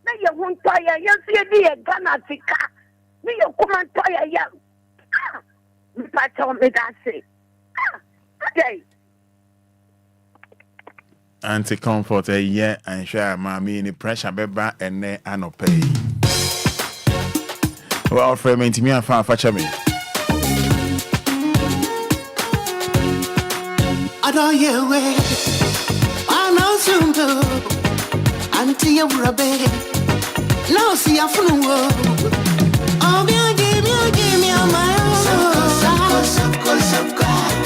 Now you won't tire, you see the Ghana Tika. Me you come and tire young. If I tell me that say. Okay. Anti-comfort yeah and share mommy any pressure beba and ne ano pay. Well, friend, me and fan fetch me. I don't hear way. I know soon to until you're a baby. Now see a fool. Oh, give me a mile.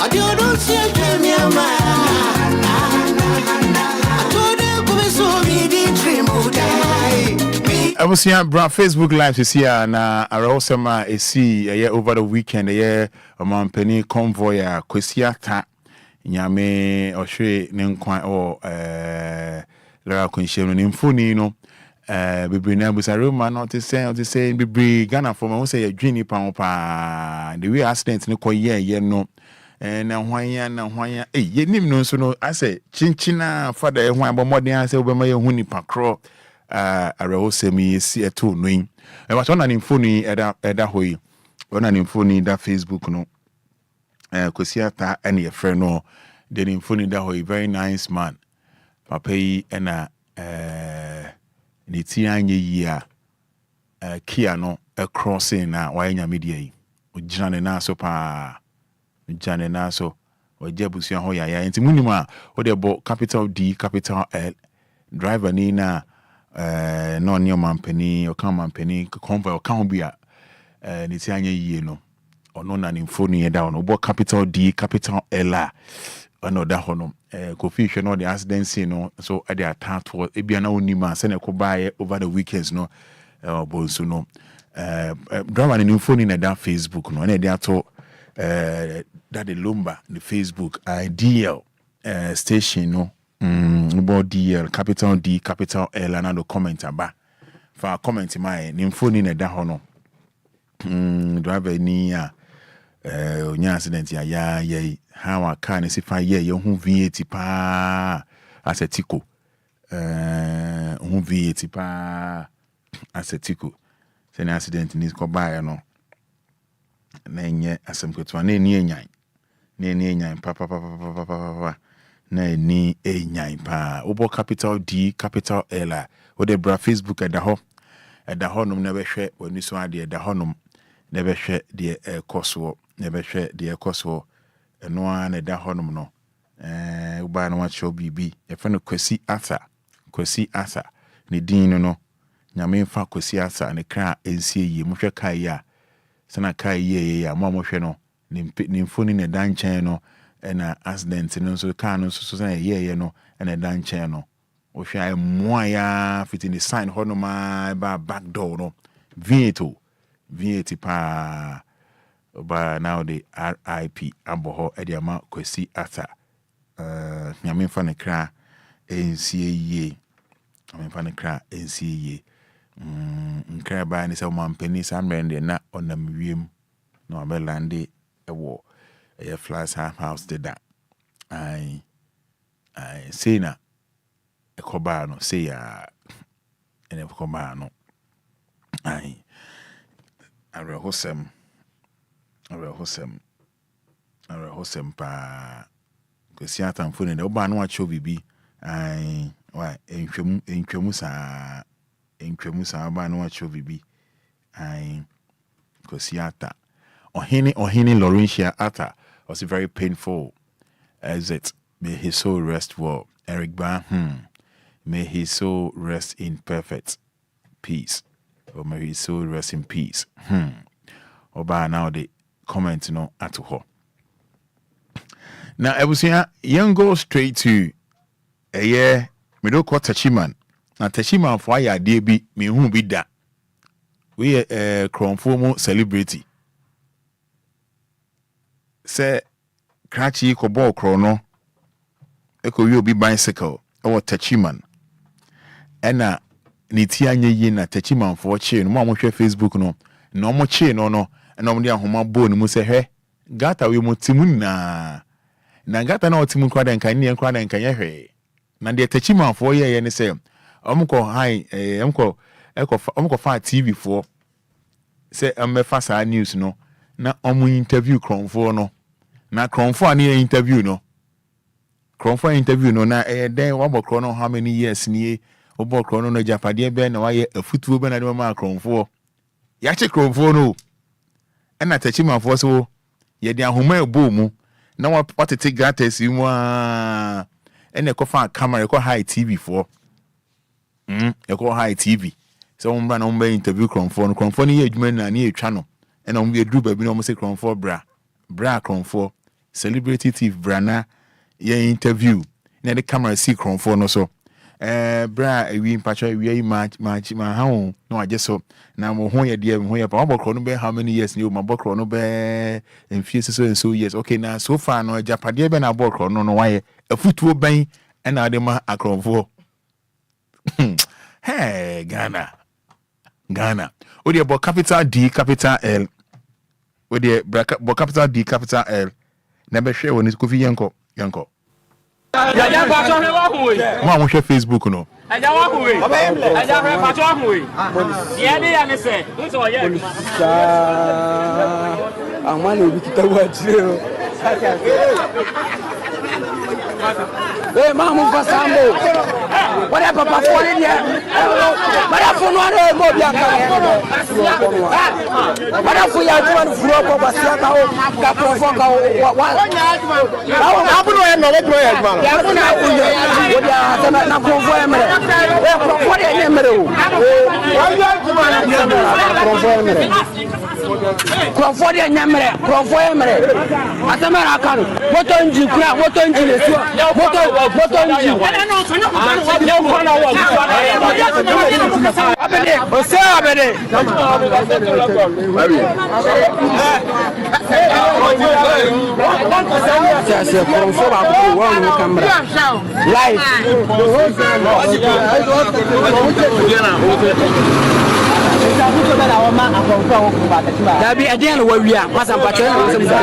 I don't see a give me a mile. I was here bra Facebook live to see na arosema esi over the weekend penny convoy kwesiata nyame ohwe ne nkwan o lara kunshemu ne mfoni no bibiri na busaroma not to say bibiri Ghana for me say adwini pa the way accident ne koye no na hwanya yenim no so no ase chinchina fada hwan bo modern ase obema ye hu nipa kro arehosemi si eto no e wa so na ni phone eda hoyi ona ni phone da Facebook no kwesi ata ene ye frɛ no de ni phone da hoyi very nice man papa yi na ni ti anye yi a kia no crossing na wa nya media yi ogina ne na so pa ogina na so ojebusia ho ya nti munima o de bo capital D capital L driver ni na no ni mampani o kan mampani convoy o kan bia ni ti anye yie no ono na ni phone ye da ono bo capital D capital L a ono da ho no kofi hwe no the accident scene no so e dey attack to e bia na onima se na ko baaye over the weekends no bonso no driver ni phone na da Facebook no na dey ato that the Lumba the Facebook ideal station no about DL capital D capital L and the comment aba for comment my ni phone na da ho no driver ni onya accident ya how a car si fa ye hu V8 pa asetiko hu V8 pa asetiko se na accident ni ko ba no na nye asem kwetwa na ni enyan pa na ni enyan pa obo capital D capital L o de bra Facebook eda ho nom na be hwe oni so ade eda ho nom na be hwe de ekoso na be hwe de ekoso eno an eda ho nom no uba na wa show bibi e fa no kwesi asa ne din no nyame mfa kwesi asa ne kra ensie yi mo hwe kai ya sana kai ye ya mo hwe no ni mfoni ne dan chen no na accident no so car no so sana ye no na dan chen no o hwe ai mo ya fit in the sign ho no ma ba back door no V8 pa ba now the RIP aboho e dia ma kwesi ata nyame mfa ne kra ensie ye nyame mfa ne kra ensie ye nkra ba ni se mampani samrende na onam wiem no abelande ewo e flash house de da ai say na ekoba no say ya ene ekoba no ai arehosem pa kwesi atamfo ne oba no acho bibi ai wa entwemu sa ba no acho bibi ai kwesi ata ohini Laurentia ata was very painful exit. May his soul rest well. Eric Ba may his soul rest in perfect peace, or may his soul rest in peace. Oba now the comment no at ho. Now I was here young go straight to a year middle court Tachiman. Now Tachiman for ya debi me who be that. We Cronfomo celebrity. Say Krachi ko ball chrono eko wi obi bicycle or Tachiman. Ena ni ti anye yi na Tachiman for chain mo amhwe Facebook no mo chain no na mo dia homa bo no mu se hwe gata we mo timu na gata na otimu kwa da nkan ne kwa da nkan ye hwe na de Tachiman for ye ne se omko high omko fa TV for se amefa sa news no na omu interview Cronfo no na Cronfo ani interview no na den wa bokro no how many years ni obokro no japade be na waye afutuo be na de ma Cronfo ya che Cronfo no na Tachiman for so ye de ahoma ebo mu na wa patete gratis mu a ene ko fa camera ko high TV for e ko high TV so mba na mba interview Cronfo ni ye adwuma na ni etwa no ena mo be dru ba bi na mo se Cronfo bra Cronfo celebrity thief bra na ye interview na the camera see Cronfo no so bra we mpacho we match ma ha no aje so na mo ho ye de mo ho ye pa obokro no be how many years ni o ma bokro no be enfie so years okay na so far no japade be na bokro no waye afutuo ban ena de ma Cronfo hey Ghana odi about capital D capital L odi about capital D capital L na be hwe woni Kofi yanko mo share Facebook no Aja wa ku we. Aja fe pa cho ku we. Ye ni ya ni se. Who so ye? Amani obi kita wa chire o. Hey, Mamu Fasambo. What happened, Papa? What did you? What happened? What happened? What happened? You are doing for Papa. What Dabi adian wo wia masa mpacho na so bisa.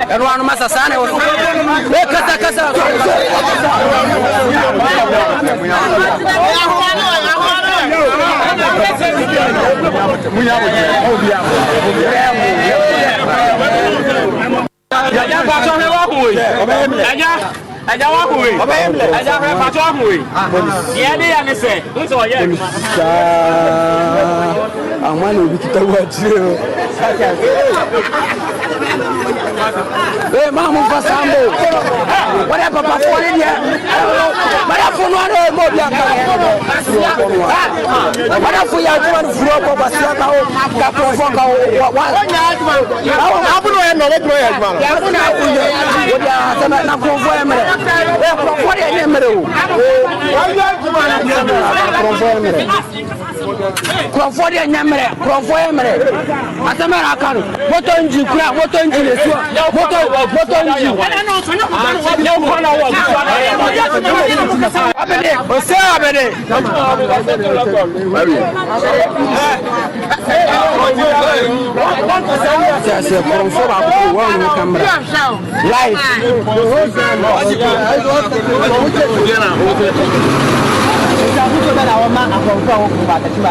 Everyone must have signed Aja wa ku we. Aja fe pa cho ku we. Ye ni ya ni se. Who so ye? Amani obi kita wa chire o. Hey, Mamu Fasambo. What happened, Papa? What did you? What happened? What happened? You are doing for Papa.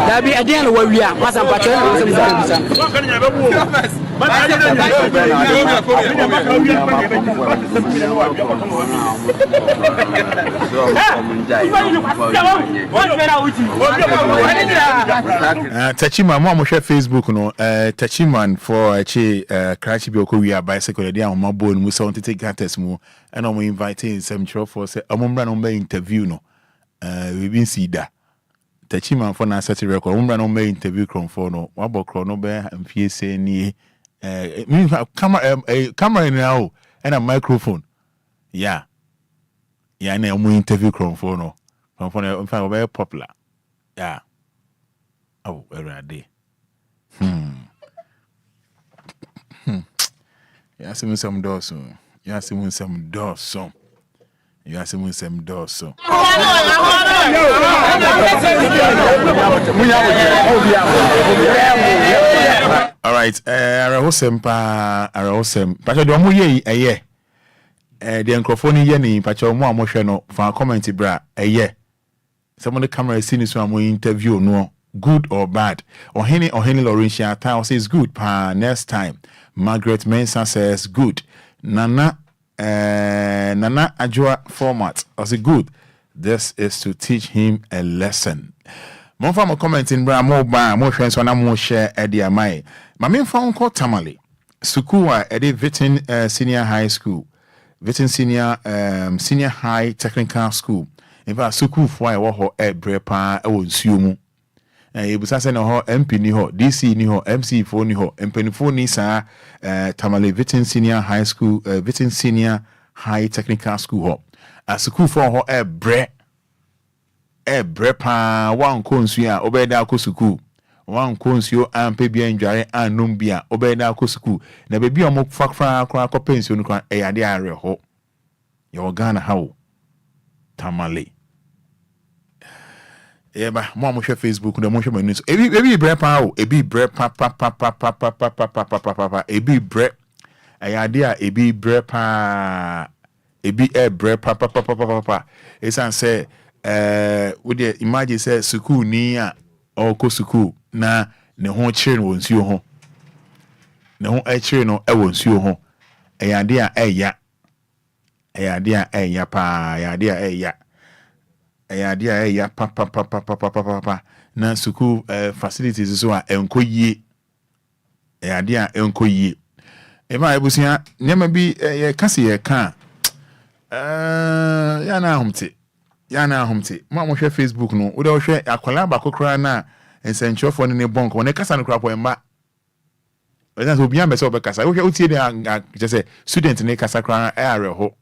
Dabi adian wo wia masa mpacho na so bisa. Tachima mo share Facebook no Tachiman for crash bi okowia bicycle dey am mabo no so want to take contest mu and I'm inviting some chiro for say omombra no be interview no we been see that Tachima for na set record omombra no be interview kron for no wabokro no be amfie say ni camera now and a microphone yeah na omo interview kron for no in fact very popular yeah oh erade you ask me some doors so you ask me some doors so you ask me some doors so all right arahosem pacho do mo ye eye the microphone ye ni pacho mo amohwe no fa comment bra eye some of the camera scene so am interview no good or bad ohini Laurentia Town says good pa next time. Margaret Mensah says good. Nana Ajua format also good. This is to teach him a lesson. Mo fa mo comment in bra mo ba mo hwen so na mo share e dia mai. Ma me fa onko tamale. School a e Vitin senior high school. Vitin senior high technical school. in fact sukuu fo a wo ho ebre pa e wo nsuo mu ebusa se na ho MP ni ho DC ni ho MC fo ni ho mpanifo ni sa Tamale Vitin Senior High School Vitin Senior High Technical School ho sukuu fo ho ebre pa wan ko nsuo a obeda ko sukuu wan ko nsuo ampe bia ndware anom bia obeda ko sukuu na bebi omo fakra kra ko pension kra eyade are ho yo Ghana how Tamale Eba mo share Facebook no mo share my news ebi bre pa o ebi bre pa ebi bre ayade a ebi bre pa ebi bre pa esan say we dey imagine say school ni a o ko school na ne ho chire no nsuo ho ne ho chire no e wo nsuo ho ayade a eya pa ayade a eya ayadia ya pa na school facilities so a enkoyie ayadia enkoyie ema ebusia nyama bi ye kase ye kan ya na ahomte mo hwe Facebook no wo de wo hwe akwala ba kokora na ensenchofo ne bonk wona kasa no krapo emba wena so Obia be se obekasa wo hwe utie de je say student ne kasa kra are ho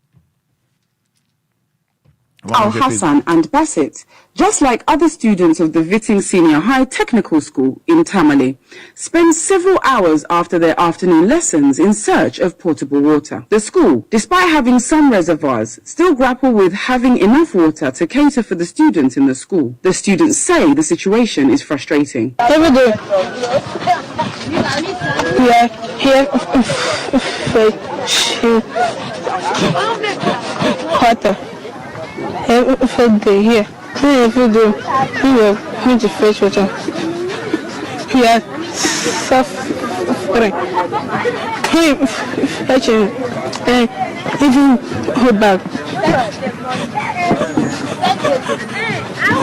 Al Hassan and Bassett, just like other students of the Vitin Senior High Technical School in Tamale, spend several hours after their afternoon lessons in search of potable water. The school, despite having some reservoirs, still grapple with having enough water to cater for the students in the school. The students say the situation is frustrating. Every day, we are here water. Every day here. Every day we are going to fetch water. We are suffering. Fetching and even hold back.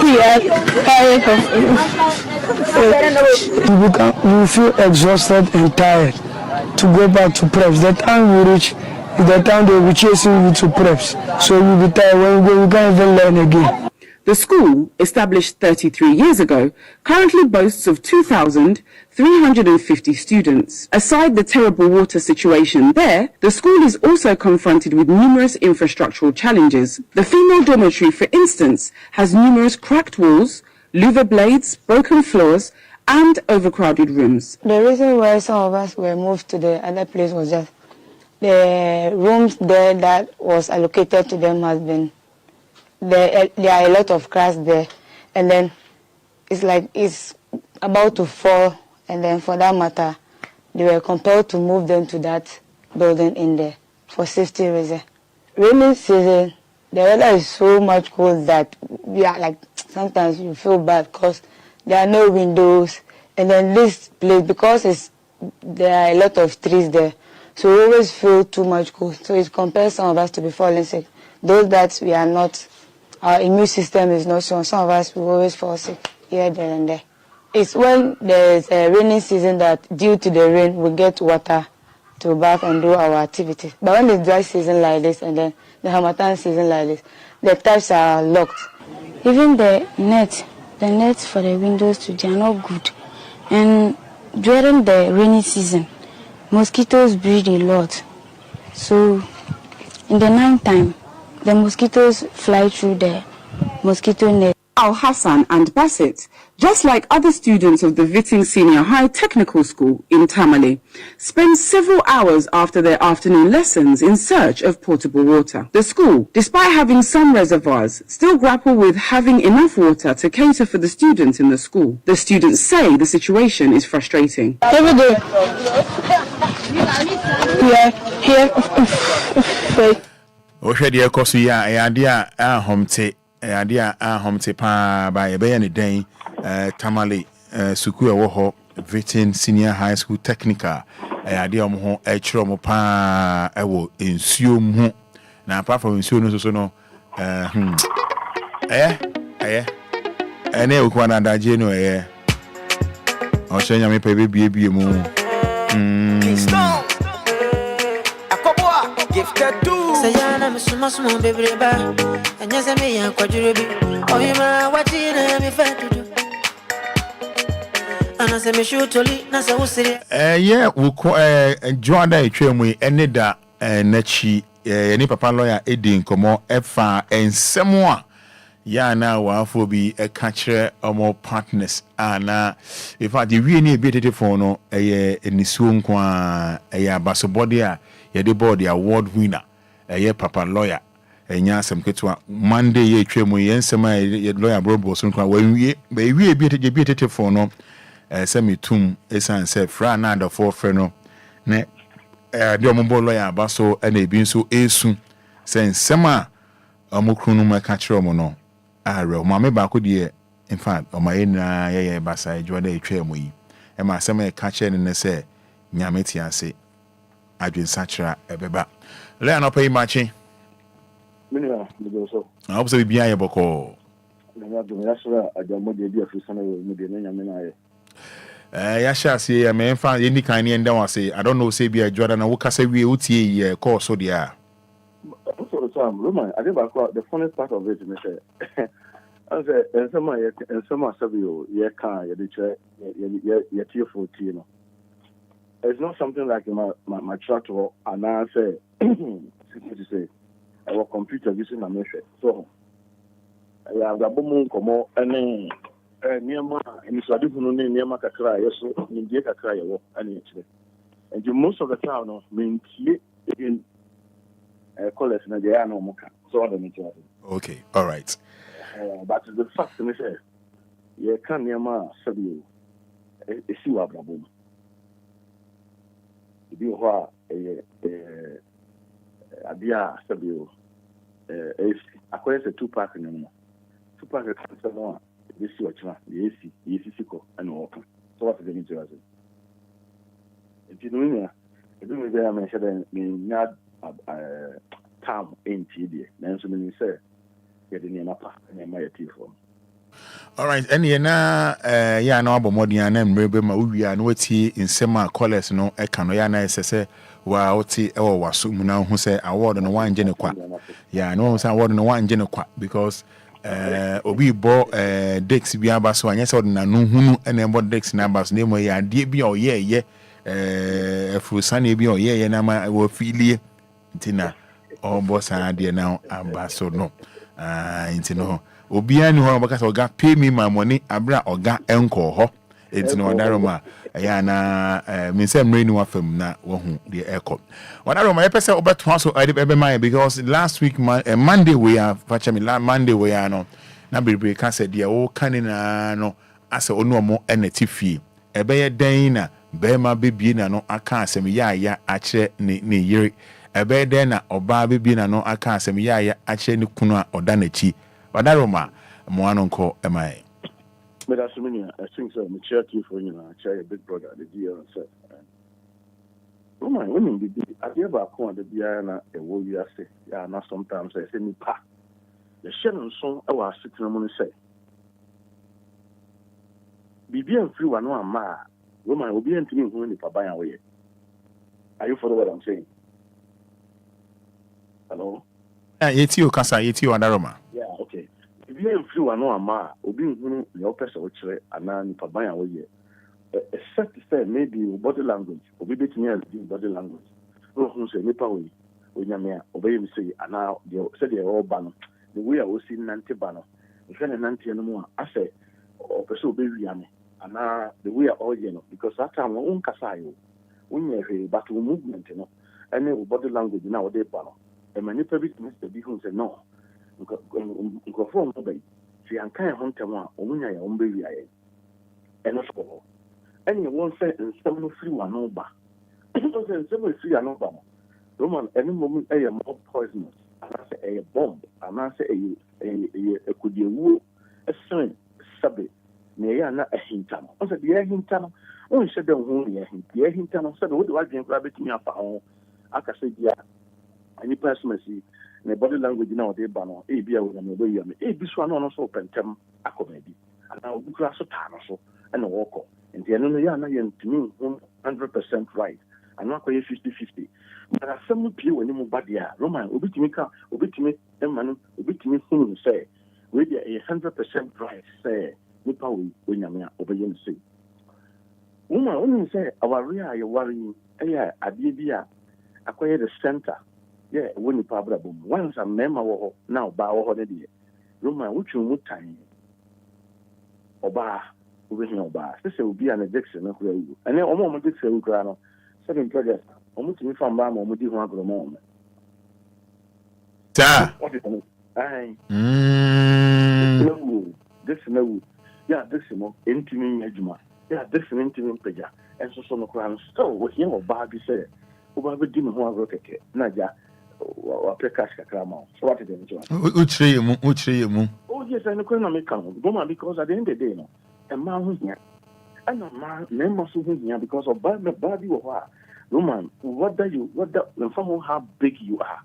We are tired of we feel exhausted and tired to go back to preps. The time we reach is the time they will be chasing you to preps. So we'll be tired when we go, we can't even learn again. The school, established 33 years ago, currently boasts of 2,350 students. Aside the terrible water situation there, the school is also confronted with numerous infrastructural challenges. The female dormitory, for instance, has numerous cracked walls, louver blades, broken floors, and overcrowded rooms. The reason why some of us were moved to the other place was just the rooms there that was allocated to them has been there are a lot of cracks there, and then it's like it's about to fall, and then for that matter they were compelled to move them to that building in there for safety reasons. Rainy season, the weather is so much cold that like sometimes you feel bad because there are no windows, and then this place, because there are a lot of trees there, so we always feel too much cold. So it compels some of us to be falling sick. Those that we are not, our immune system is not strong, some of us will always fall sick here, there, and there. It's when there's a rainy season that due to the rain we get water to bath and do our activities. But when it's dry season like this and then the Harmattan season like this, the taps are locked. Even the nets for the windows too, they are not good. And during the rainy season, mosquitoes breed a lot. So in the night time, the mosquitoes fly through the mosquito net. Al Hassan and Bassett, just like other students of the Vitin Senior High Technical School in Tamale, spend several hours after their afternoon lessons in search of potable water. The school, despite having some reservoirs, still grapple with having enough water to cater for the students in the school. The students say the situation is frustrating. Every day, we are here. Homte pa by a day, Tamale, Suku Wɔhɔ, Vitin Senior High School Technical, idea mo etro pa ewo nsuo mu na apart from nsuo no so no ene okwa na daje no o shenya me pe bie mu Gifted to Say I'm a small baby, and yes, I may have quadruple. Oh, you know what you know, me fat to do. And I say, me shoot to lead, Nasa was it. Yeah, we call Joanna Chemwe, Enida, Nechi, any papa lawyer, Edin, Como, Efa, and Samoa. Ya na wa for be a catcher or more partners. Na if I the really bit for no a nisun kwa a basobodia, ya the body award winner, a ye papa lawyer, a yasam ketwa Monday ye tremo yen sema lawyer brobo sun kwa when we bit for no semi tum esan se fra na the four freno ne the ombo lawyer baso and a bin so esu sen sema amukrunu ma catcher no. Mame ba ko de in fact o ma ina ye basa ejwa da etwa mu yi e ma asem e ka che ne se nyame ti ase adwen sachra ebeba le an opa imachi minira de so I hope so bia ye boko na do ya sura ajamu de bi afisa na mu de nyame na ye ya sha se ya me fa ye ni kan ne ndan wase I don't know say bia ejwa da na wo kasa wie utie ye course so dia Roman, I think the funniest part of it is I said, and some Savio, can you tearful tea. It's not something like my chat or and I say, to say, our computer using a message. So, I have the boom come and near my and so I didn't know near my cry, so in the cry, and you most of the town mean again. Call us in the no more. So okay, all right. But the fact is, you can't near my Sabio. A sea of a boom. You are a dear Sabio. Acquires a 2-pack in them. 2-pack of one. This is what the AC, the AC, and walking. So what's the nature of it? If you know, if you know, I said, not. Tam enti die nanso me say ye de ne mapa na ma yati fo all right ene na ya na abomodin na mrebe ma uwia na wati insema college no e ka no ya na sese wa oti e wo waso mu na hu se award no wanje ne kwa ya no say award no wanje ne kwa because obi bo dex bi abaso anya se odna no hunu ene bo dex na abaso ne mo ya de bi o ye afusane bi o ye na ma wo filie ntina boss ade na abaso no ntino Obia ni ho bakasa oga pay me my money abra oga enko ho ntino odaroma ya na me say mre ni wafam na wo hu de eko odaroma yepese obeto so ebe my because last week Monday we are facha me Monday we are no na bebre ka se de wo kanina no ase onu mo enati fie ebe ye dan na be ma bebie na no aka asem ya ache ne yiri ebe den na oba bebie na no aka asem ya ache ne kunu a oda na chi Wadaroma moano nko emai. But as many, I think so. I'm chair for chair a big brother, the DLFM. Women be I ever come the Biana a war you say, yeah, not sometimes I say me pa. The Shannon song I was sitting on say. Be bien free one ma. Woman will be entering who in the buy away. Are you follow what I'm saying? Hello? Yeti Okasa, Yeti Wadaroma. Yeah, okay. If you ain't free one ma, Obi who your person which and then for buying away. Except to say maybe body language, Obi bit near body language. No who say Nipa way, when you obey me say, and now they said they're all ban. The way I was seeing Nanti Banner, if any Nanti anymore, I say, or pursue baby yammy, and now the way I all because that time my own Casayo, when you're but movement, and then body language nowadays banner. And many public Mr. B who said no. Go from obey. See, I'm kind of hunter one, or when I am baby. And of course, any one said and some free one over. Some free an over. Roman, any moment a more poisonous. And I say a bomb. And I say a could you woo a son, subby. Nay, not a hintam. I said, the hintam. Only said the only a hint. The hintam said, what do I can grab it me up? I can say, yeah. Any person see the body language now they ban on a beer with an obey me. A biswan on also pentem a comedy. And now we cross a tan so and a walk. And the enemy are not to me 100% right. ano akɔyɛ 50-50 but asɛm no pie wɔ ne mu ba deɛ a Roman obitumi ɛma no obitumi hunu sɛ wei deɛ ɛyɛ 100% right sɛ nipa wɔ nyame a ɔbɛyɛ no sei woman wonim sɛ aware a yɛware yi ɛyɛ adeɛ bi a akɔyɛ the center yɛ ɛwɔ nipa abrabɔ mu once a mmarima wɔ hɔ na ɔbaa wɔ hɔ no deɛ Roman wotwe mu tan ɔbaa wobɛhia ɔbaa sɛ sɛ obi a ne dixon no kora wu ɛnɛ ɔmo dixon wu kora no 7 projects ɔmo tumi fa mbaa ma ɔmo di ho agorɔma ɔmo ta dixon awu yɛ dixon no ɛntumi nyɛ adwuma yɛ dixon ntumi mpagya ɛnso so no kora no still wɔhia ɔbaa bi sɛ ɔbaa bɛdi ne ho agorɔ kɛkɛ na agya wapɛ cash kakra ma so what is the nkyɛn wokyerɛ mu oh yes I know na make am Goma because at the end of the day no a man ho hia and a man member so ho hia because of bad bi wɔ hɔ a Roman whether from how big you are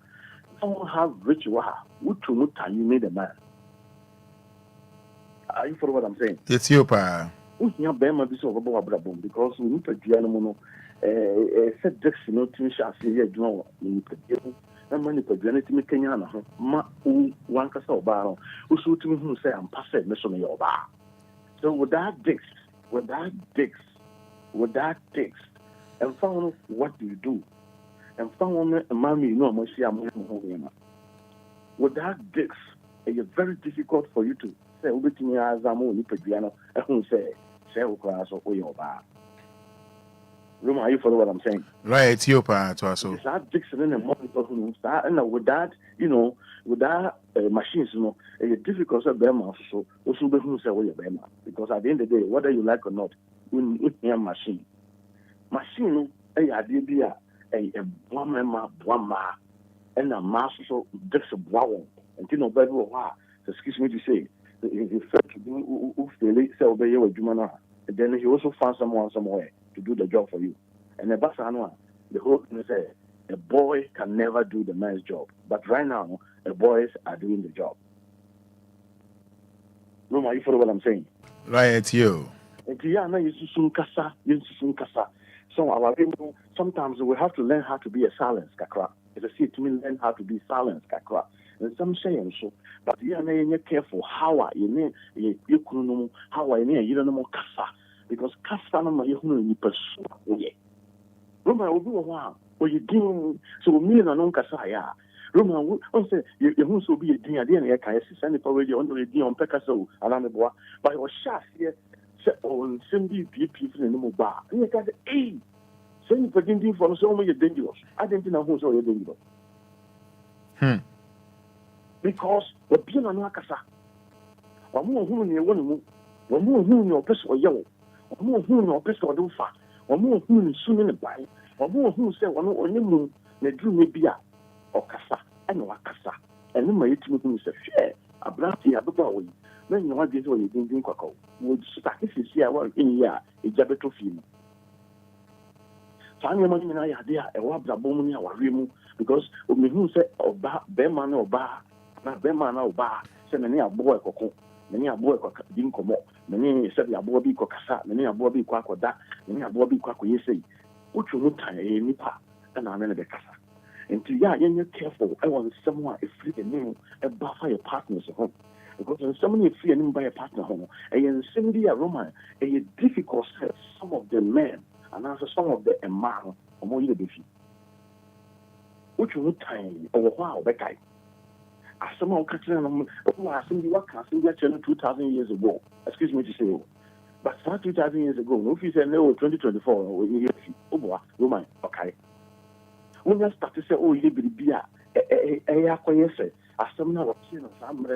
from how rich you are what to you need a man are you for what I'm saying it's you pa ho hia bema bi so ɔbɛbɔ wabrabom because we need to do no no set dex no to share say adwuma wɔ nipa na mani padwane timi kanya na ho ma wan kasa oba no usu timi hu say am pass me so me oba so with that text and found what do you do and found mommy no mo see am ho yema with that text it is very difficult for you to say obetimi azamo ni padwane no ehun say o kwa so o yoba Roma, are you follow what I'm saying? Right, it's your part also. It's that Dixon and and with that, with that machines, it's difficult to bear so also be who say we bear because at the end of the day, whether you like or not, we hear machine, idea one and a mass so Dixon wow, and you know better excuse me to say, if they say obey your Jumana, then he also found someone somewhere to do the job for you. And the whole thing is a boy can never do the man's job. But right now, the boys are doing the job. Roma, you follow what I'm saying? Right, it's you. So our people, sometimes we have to learn how to be a silence kakra. It's a see to me learn how to be silent kakra. And some say so, but you are careful how you know how I you don't know kasa. Because Castana Mayhunu ni pursue. Roma will do a while. Or you do so me and non Casaya. Roma will say you won't be a dinner, I send it already on the D on Pecaso, around the bois, but I was shot here on Cindy people in the bar. And you got send for dinner for so many dangerous. I didn't know who's all dangerous. Because the Piano Nakasa. One more who near one more who your person or yellow. Ọmọ ohun na ọpẹsẹ ọdún fa ọmọ ohun nsu ne ban ọmọ ohun sẹ wọn onye mu na duru ne bi a ọkasa ẹna wakasa ẹni ma yẹtumi hu sẹ hwẹ abirante abẹbọ a wọyi na nyina wadie sẹ ọyẹ dindin kwakọ wọ sitaki sisi a wọn enyi a egya bẹtọ fie mu saa nneɛma nyinaa yɛ ade a ɛwɔ abrabɔ mu ne awareɛ mu because omehu sɛ ɔbaa bɛrima ne ɔbaa na bɛrima na ɔbaa sɛ n'ani aboɔ ɛkɔkɔ many are boy didn't come up. Many said the aboa be cocasa, many are boy be quack or that, many are boy be quack or you say, what you would tie a nipa and I'm in the casa. And to you're careful, I want someone a free and new a buffer your partners at home. Because when somebody free and by a partner home, and send the Roman, a difficult set some of the men and also some of the man or more you be. What you would tie or wow, that guy. As someone catching them, I think you were casting that channel 2,000 years ago. Excuse me to say, but 2,000 years ago, no, if you say no, 2024, or you oh boy, Roman, okay. When you start to say, oh, you be a acquaintance, as someone was saying, some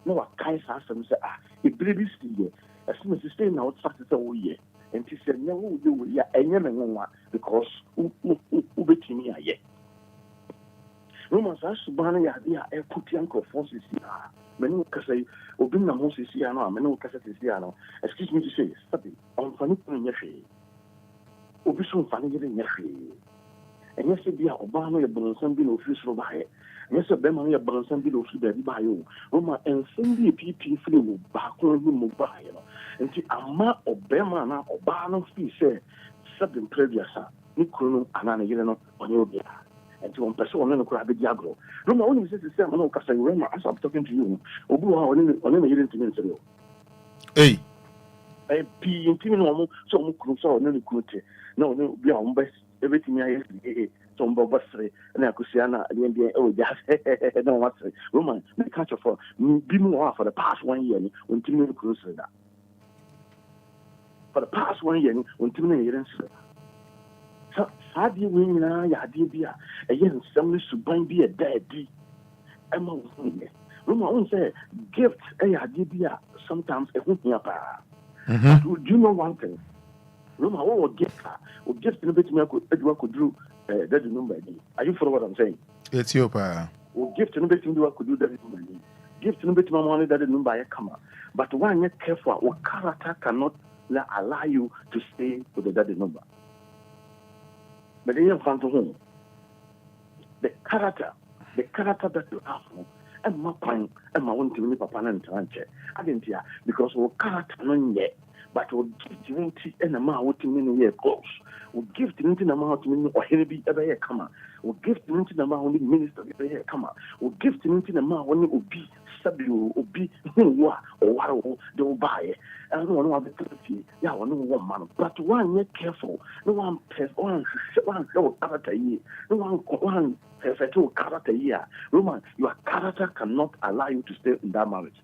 no, a kind of some say, it baby still, as soon as you stay now, start to say, oh, yeah, and she said, no, you will, yeah, and you know, because who bet me, yeah. Romans as Subana idea a Kutianko forces here. Many say, Obina Moses here, many cassettes here. Excuse me to say, study on Fanny Yashi. Obisun Fanny Yashi. And yes, be a Obama, a Bonson below Fisher by. Yes, a Bemani, a Bonson below Sudan by you. Roma and Cindy PP flew back on the mobile. And the Ama or Bemana or Barnum fee said, something previous. Nikunu Anana Yeleno on Obia. And to one person on the crab Diagro. No, only says the same, no, because as I'm talking to you, Obua on any year to me. Hey. A P in Timino, so Mukusa or Nini Kute. No, beyond best everything I have. Some Bobasre and Akusiana and the NBA. Oh, yes, no, what's it? Roman, we catch her for be more for the past 1 year when Timmy Cruiser. For the past 1 year when Timmy years. So, how do you win? Ya did a young somebody should bind be a daddy. I'm a Roman won't say gift a did sometimes a whooping up. Do you know one thing? Roman will gift in a bit Edward could do. That is number. Are you follow what I'm saying? It's your power. Gift to nobody do could do that is number. Gift to nobody money that is number I come. But when you're careful, what character cannot allow you to stay with the daddy number. But then you find home. The character that you have, and my point, and my own to me, Papa and Tranche. I didn't hear because what character none yet, but will give you and a man what in year close. Will give the into the amount or heavy ever come. Will give the into the amount minister ever come. Will give the into the amount when it will be Sabu or be who or what they will buy. I don't know what the country. Yeah, I know one man, but one yet careful. No one test one character year. No one perfect character year. Roman, your character cannot allow you to stay in that marriage.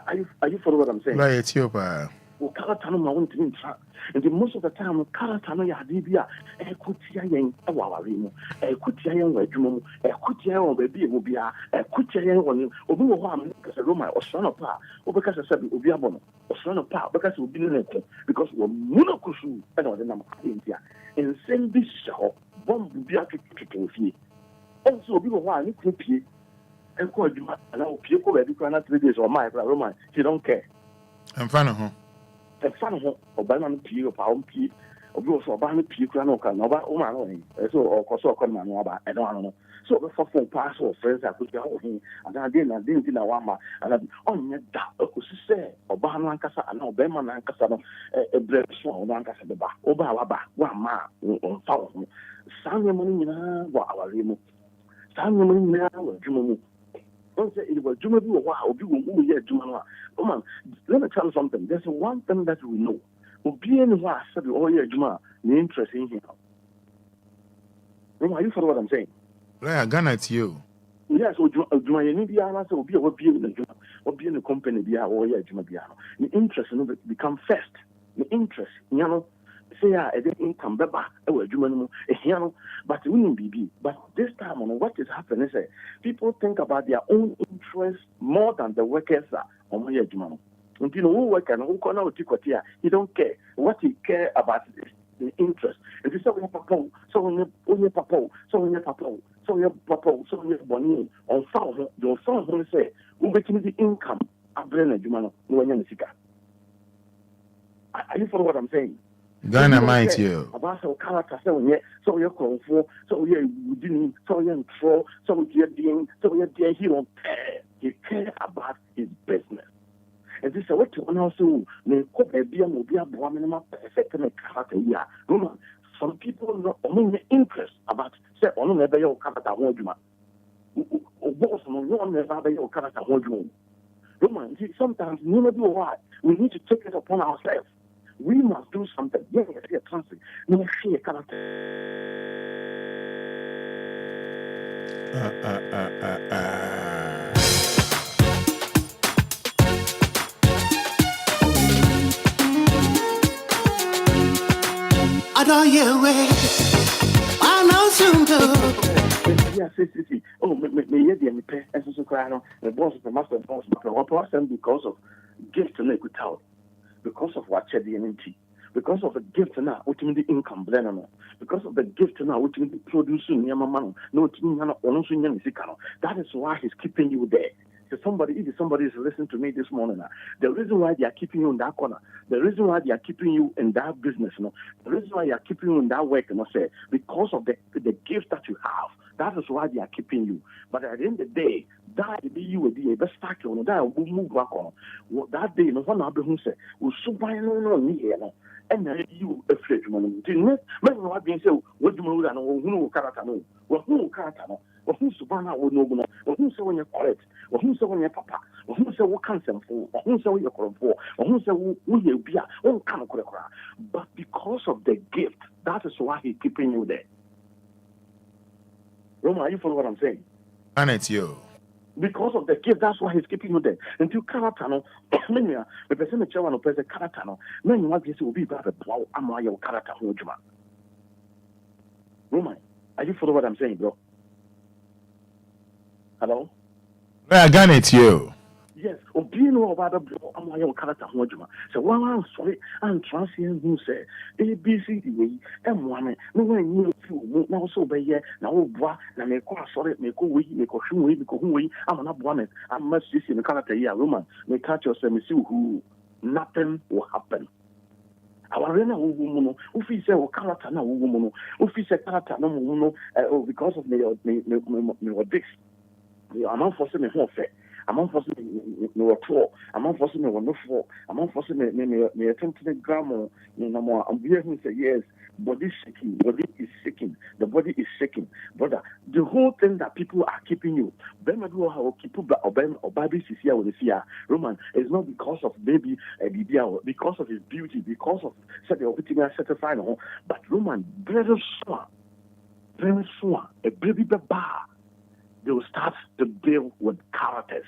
Are you following what I'm saying? Right, it's your power. Character no want to interact. And the most of the time, character no ya dibia. Kutia yen awawarimu. Kutia yen wajumu. Kutia yen baby obia. Kutia yen woni. Obi wo ho am because Roma osano pa. Obeka se sabi obia bono. Osano pa because obi no neko because wo muno kusu e na odena makintia. And send this show bomb bia kikofie. Also obi wo ho ani kupie. And call you and I'll pay over 3 days or my Roman. He don't care. I'm fan of him. A fan of Obama P or Pound P or go for Obama P. Cranoka, Nova, Oman, so or Cosoco Manova, I don't know. So the for pass or friends I could go him, and I didn't know Wama, and I'm on your dark, say, Obama Casa and Obama and Casano, a bread swan, one Casa the Ba, Obama, one ma, on Fountain. Sanya Monina, our Remo. Sanya Monina, Jumu. Don't say it was Juma. Wow, you will hear Juma. Come on, let me tell you something. There's one thing that we know. Obia and was said, oh, yeah, Juma, the interest in him. Are you follow what I'm saying? Right, I got it you. Yes, Juma, in India, I said, Obia will be in the Juma, or be in the company, or yeah, Juma Biano. The interest in it become first. The interest, you know. Say, I didn't income, but we need BB. But this time, what is happening is people think about their own interests more than the workers are on my Jumano. And you know, who work and who can out here, he don't care. What he care about is the interest. If you say, Papa, so only Papa, so only Papa, so only Papa, so only Bonnie, on found, your son will say, who making the income, I bring a Jumano, no one in the Are you follow what I'm saying? Ghana might you. About our character, so you're calling for, so you're within, so you're in trouble, so you're doing, so you're there. He don't care. He cares about his business. And this is what you also may cope a beer, will be a woman, perfect character. Yeah, some people not only interest about say, on never your character, hold you. Boss, no never your character, hold you. Roman, sometimes you know what we need to take it upon ourselves. We must do something. Yes, yes, something. We see a character. I don't hear way. I know soon too. Yes. Oh, me hear the pay. And so cry on the boss of the master boss. What person because of gift to make without. Because of what you're doing, because of the gift now, which means the income blend, because of the gift now, which means the producing Yamamano, no, that is why he's keeping you there. So somebody is listening to me this morning, the reason why they are keeping you in that corner, the reason why they are keeping you in that business, the reason why they are keeping you in that work, say, because of the gift that you have. That is why they are keeping you. But at the end of the day, that be you with the best factor, that will move back on. That day, no one will say, we'll survive no, and then you afraid to man. Didn't what being so, what do you know? Who character? Who character? Who Subana would know? Who say when you're correct? Who say when you're papa? Who say what cancer for? Who say what you're for? Who say who you'll be? All kind of correct. But because of the gift, that is why he's keeping you there. Roma, you follow what I'm saying? And it's you. Because of the gift, that's why he's keeping you there. Until character, no, the person that you want to play the character, no, then you want to be better. Wow, I'm why your character, Roma, are you follow what I'm saying, bro? Hello? I got it, you. Yes, Obia no about the I'm why your character, so one I'm sorry, I'm transient who say ABCD, M1, no one knew you, now so by ye, now, bois, now make a sorry, make a way, make a shoe, make a way, I'm not one, I must see in the character, yeah, Roman, may catch yourself, who nothing will happen. Our arena woman, who feels a character, no woman, who feels a character, no woman, because of me, this. I'm not forcing me home fair. I'm not forcing me no four. I'm not forcing me no four. I'm not forcing me attempt to the grammar. You know more. I'm hearing say yes. Body shaking. Body is shaking. The body is shaking, brother. The whole thing that people are keeping you. Ben do how keep or Ben or Baby is here with the fear. Roman is not because of baby because of his beauty, because of said the opportunity certified. But Roman very soon, a baby bar. They will start to build with characters.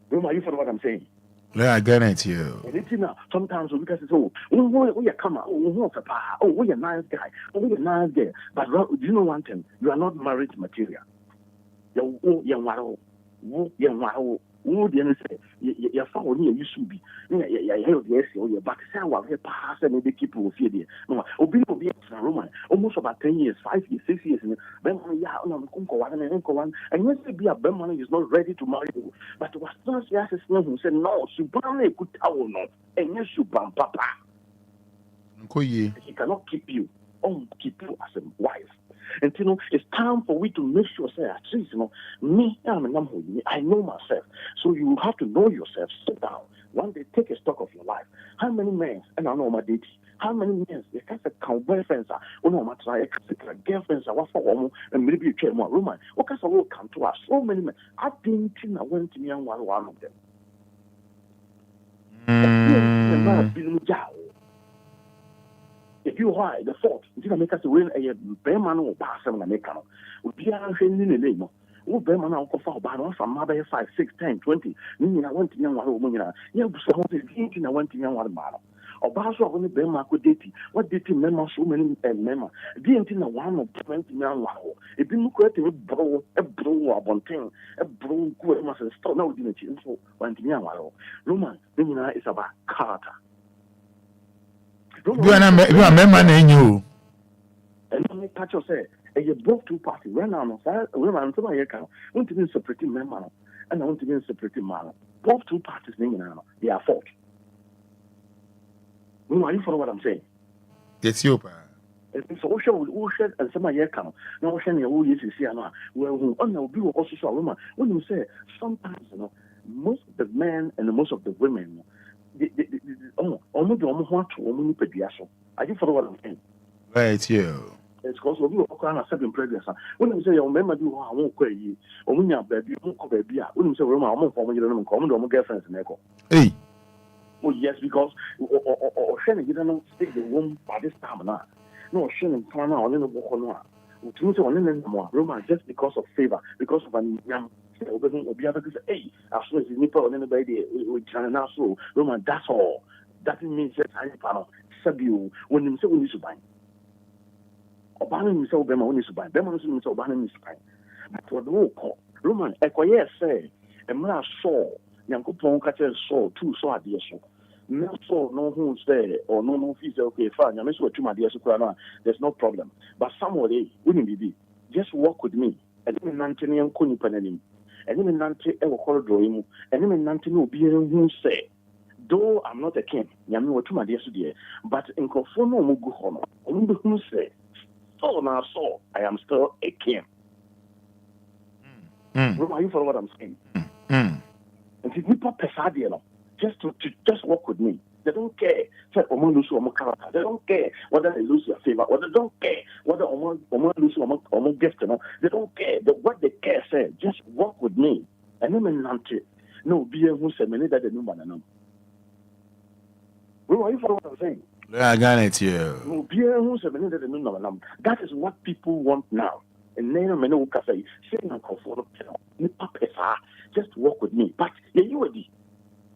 Remember, you follow what I'm saying? Yeah, I get it, you. Sometimes we can say, oh, you're come out, oh, you're a nice guy, oh, you're a nice girl. But do you know one thing? You are not marriage material. Who didn't say your phone here? You should be. But say what we pass and maybe people will fear there. No, Obia Roman almost about 10 years, 5 years, 6 years. And you say be a Berman is not ready to marry you. But was not yes, who said no, Subane could tell no, and yes, Suban Papa. He cannot keep you, keep you as a wife. And you know, it's time for we to make sure, say, at least, you know, me, I know myself. So you have to know yourself. Sit down. One day, take a stock of your life. How many men, and I know my dating, how many men, you can't say, boyfriends are, my try, girlfriends are, what for woman, and maybe you care more Roman. What kind of work come to us? So many men. I didn't think I went to me and one of them. If you are the fault, you can make us win a Berman or pass them and make out. We are in the name. Oh, Berman, I'll go for about from Mother 5, 6, 10, 20. Meaning I went to young woman. Yeah, so I went to young one bottle. Or Basso only Berman could date. What did you remember so many member? Didn't in a 1 of 20 young one. If you look at a bro, a bonting, a bro, who must stop now, didn't you? So, 1 young one. Roman, is about character. You are man in you. And only catch yourself. And you broke two parties. Right now, I'm somebody here. I want to be separating men, and I want to be separating man. Both two parties, they are fault. Are you follow what I'm saying? It's you, pa. So, Ocean and somebody here come. Now, Ocean, you always see, well, will be also so woman. When you say, sometimes, most of the men and most of the women, are you follow what I'm saying? Right, you. It's because we walk around 7 pregnant. When you say your member do, I won't quit you. Or when you're baby, you won't baby. When you say, Roma, I'm from you don't come to my girlfriends and echo. Hey. Oh, yes, because or Shannon, you don't stick the womb by this time now. No, Shannon, come out in the walk on one. Roma, just because of favor, because of an young. Obia because hey, as soon as you nipple on anybody with China so Roman, that's all. That means that I panel Sabu when you say we need to buy. Obama himself Bema when to buy. Bema himself Obama is buy. But for the whole call, Roman, Enquires say, and when I saw Yankupon catcher saw 2 saw a dear so. No saw no who's there or no fees okay, fine. I miss what 2 my dear so there's no problem. But somebody wouldn't be just walk with me. And then Nantinian couldn't pen and even Nanti ever corridor, and even Nanti will be who say, though I'm not a king, Yami were 2 my dear, but in Conforno Mugu only who say, so now so I am still a king. Are you for what I'm saying? And if we put Pesadiano, just walk with me. They don't care. Say, Omo lose Omo character. They don't care whether they lose your favor. Or they don't care whether Omo lose Omo gift. They don't care. What they care, say, just work with me. And then Nante. No, be a who say many that they know banana. Bro, are you following what I'm saying? I got it, yeah. No, be a who say many that they know banana. That is what people want now. And then many who can say, I'm comfortable. Just work with me. But yeah, you are the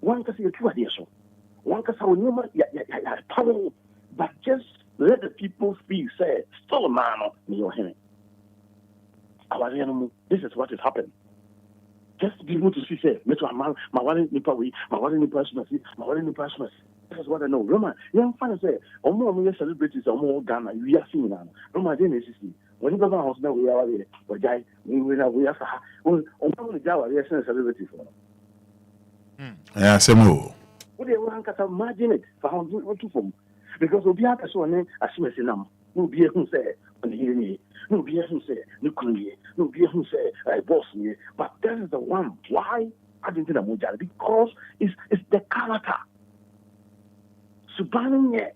one can say two ideas. One can say, power, but just let the people feel, say, still a man in your hand. This is what has happened. Just be able to see, say, my one nipa we, my one nipa smasi, my one nipa smasi. This is what I know. Roma, young fan say, more celebrities, more Ghana, we are seeing now. Roma, then is when you go to house now, we are there. But Jai, we are on the Java, we are sending celebrities for. Yeah, some more. What do you want to imagine it for how to form? Because Obia has one name as soon as you know. No be who say, no be who say, no couldn't no be who say, I boss me. But that is the one. Why? I didn't think I'm because it's the character. Subhanahu.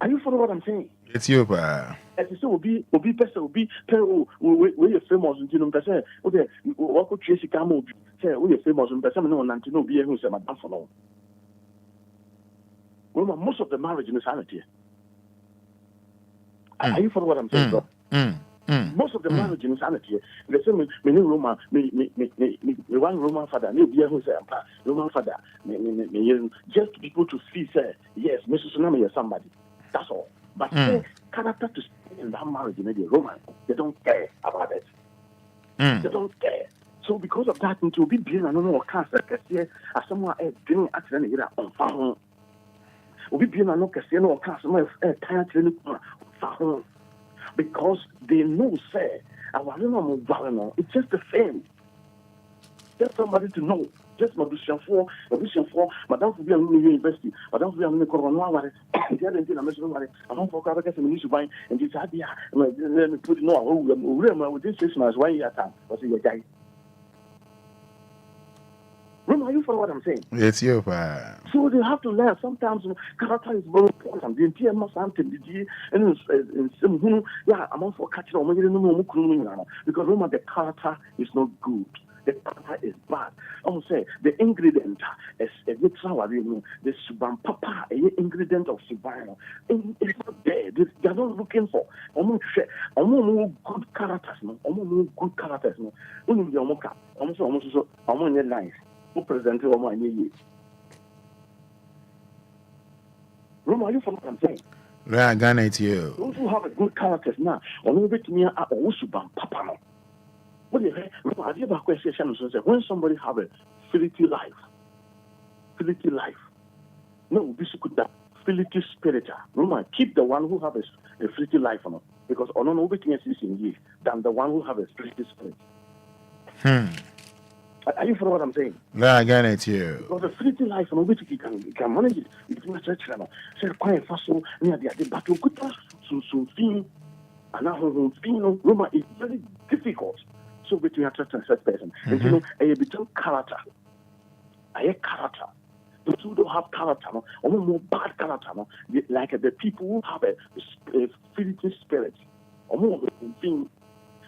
Are you following what I'm saying? It's you, pa. As you say, Obi person, Obi, we are famous in Tinum person. Okay, what could Tracy Camo say? We are famous in person, no, and to know be who say, Madame for no. Well, most of the marriage in insanity. Are you following what I'm saying, bro? Most of the marriage in insanity. They say, me Roman, me one Roman father, me be who say, Roman father, me just people to see, say, yes, Mrs. Tsunami is somebody. That's all. But character to stay in that marriage in the Roman, they don't care about it. They don't care. So because of that, it will be being another cancer, as someone doing accident here on phone. Will be being another casino or cancer, because they know, say, it's just the same. Just somebody to know. Just Madame for Madame for University, Madame for Corona, the other thing I mentioned, I don't forget the ministry buying, and this idea, let me put it no, with this 6 months, 1 year time, was it your guy? Are you follow what I'm saying? It's you, pa. So they have to learn. Sometimes character is very important. The entire something, and some, yeah, I'm on for catching on because remember the character is not good. The character is bad. I'm say the ingredient is the suban papa, ingredient of suban. It's not there. They're not looking for. I'm good characters. I'm good characters. I'm nice. Who presented all my Roma, you from what I'm saying? Yeah, Ghana, it's you. Those who have a good characters now, or bit me are also papa. What do you say? I did a question when somebody have a filthy life, no, be so good that filthy spirit. Roma, keep the one who have a filthy life, because on no bit is in ye than the one who have a filthy spirit. Are you following what I'm saying? No, I got it here. Because the filthy life, you can manage it. You can church channel. Say quiet fast so near the battle. Good so feel and now Roma is very difficult. So between a church and such person, and you know, a between character, those who don't have character, or more bad character, like the people who have a filthy spirit, or more thing.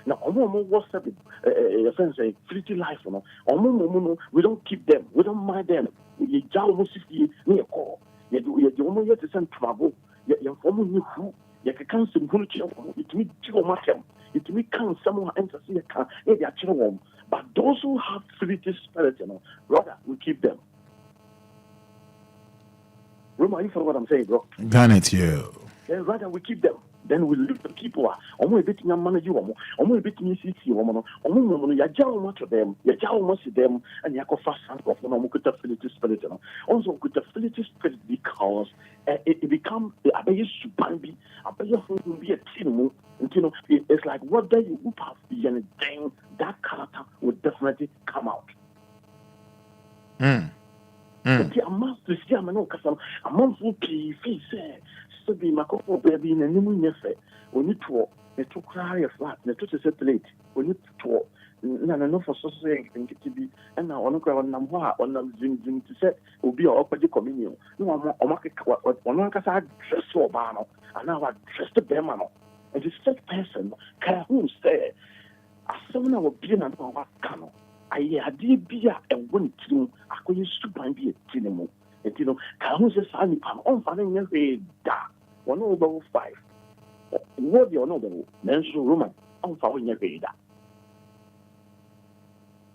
Now, what's up? Friends say, pretty life, we don't keep them, we don't mind them. You almost near call. You only have to send trouble. You're forming you who you can't send it me to it me can't someone enter see a car, they are children. But those who have pretty spirit, rather, we keep them. Roma, you follow what I'm saying, bro? Got it, you. Then rather, we keep them. Then we leave the people. Almost bit me manage you. Almost bit me see woman. Almost ya jaw much of them. Ya jaw much of them. And ya go fast and go for no good affiliate spirit. Also good affiliate spirit because it becomes a bay subambi. A bay who be a team. It's like what day you whoop up and then that character would definitely come out. A month to see a man a month will be face. So be my couple baby in a new year. We need to cry a flat, the to settle it. We need to no for so saying to be and now on zing to say Obia or communion. No, or market one can dress so banal, and now I dress the Bemano. And the first person, who say, as someone will be an what canoe. I had beer and one team, I could use to find be a tinemo. And Kahun says, I'm on finding a da 1/5. What you know, men's Roman, on following a radar.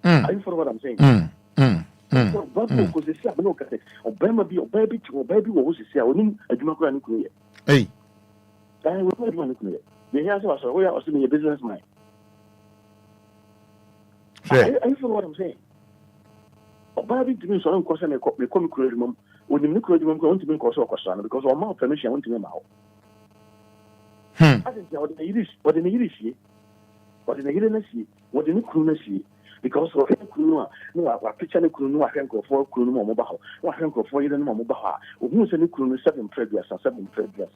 Are you for what I'm saying? But because they say, no, Obama be or baby to baby was say, I wouldn't a democratic career. Hey, I would not want to clear. The answer was, we are assuming a business mind. Are you for what I'm saying? Obama to me, so I'm causing a comic curriculum. When the nuclear going to be caused a question because all my permission went to him out. I think what in the Irish, what in the Irish, what in the Irish, what in the Kunashi. Because of Kuna, no, I picture the Kuna, I can go for Kuna Mobile, I can go for even Mobile, who's any Kuna 7 previous and 7 previous,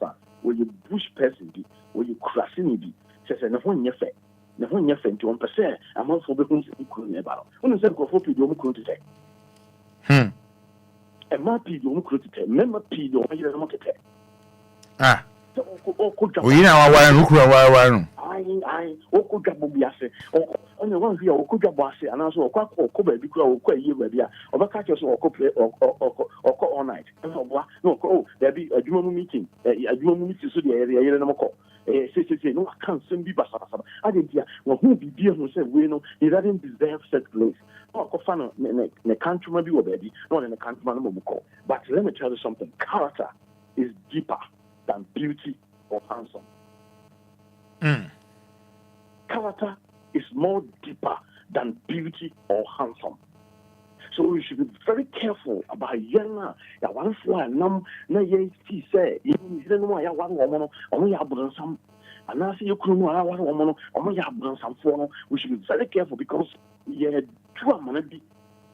where you bush person be, where you crassing be, says a one year fair, the 1 year fair to 1%, I'm not for the Kuna about. When I said go for people, Kuna to say. And my people, Kuna to say, member people, I don't want to say. Ah. We now are one. I could get Obia only one here, or could boss, and also a quack or cover because of quite year, or catchers or all night. No, there be a Juma meeting, a Juma meeting to the area, no call. No, I can't send be Bassa. I didn't hear, well, who be dear who said, we know he doesn't deserve such place. No, Kofano, the country maybe or baby, not in the country, call. But let me tell you something character is deeper than beauty or handsome. Character is more deeper than beauty or handsome. So we should be very careful about young. One for a num, no, ye say, you didn't know I want woman, only I brought some. And I see you couldn't know I want woman, only I brought some for. We should be very careful because you had 2 months,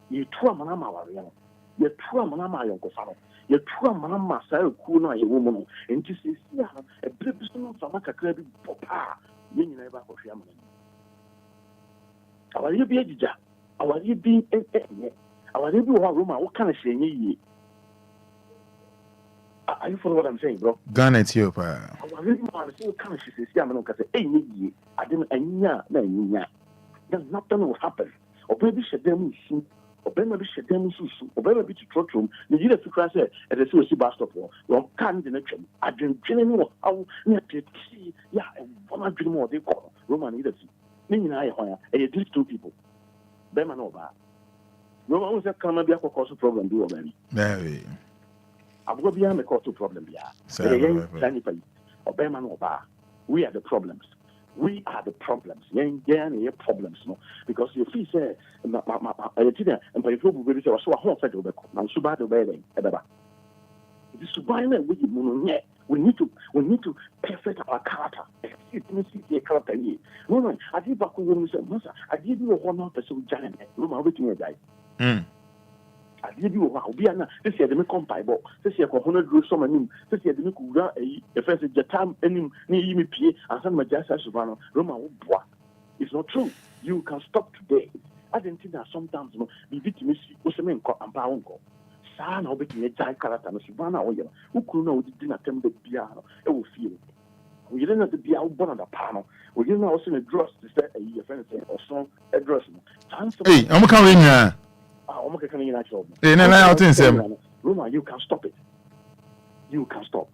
you 2 months, you 2 months, you 2 months, Kuna, a woman, and to see a person from a credit papa, meaning never for family. Our you be a judge, our you be our you be Roma, what can I say? Are you for what I'm saying, bro? Ghana, Ethiopia. Our really man, so can I say, I'm not going to say, I didn't, there's nothing will happen. Or maybe she them or maybe she them or maybe to trot room, the year to crash it at the Suicide bus stop. One can't the next one. I didn't know how near to see, yeah, and 100 more they call Roman either. Meaning I hire at least 2 people. Beman over. Roman was a Canada cause a problem, do already. Very. I've got behind the cause of problem. Or Beman over. We are the problems. We are the problems. Yeah, problems, no. Because you feel say, and by the people will say, so I won't say to the man, so bad obeying. It is to buy them with you. We need to perfect our character. It means the character. No, I did back when we said, Master, I did you 100% giant. No, I'm waiting a guy. I did you a Obia. This year, they make compile. This year, 100 groups, some of them. This year, they make a first Jatam, and me P, and some of Jassa Savannah, Roma. It's not true. You can stop today. I didn't think that sometimes, you beat me, Usman, and Paunko. Sana obeting a giant character, and Savannah, who could know didn't attempt the piano. It will feel. We didn't have to be out born on the panel. We didn't also address to say a year or so address. Hey, I'm coming here. I'm coming in actually. Roma, you can stop it. You can stop.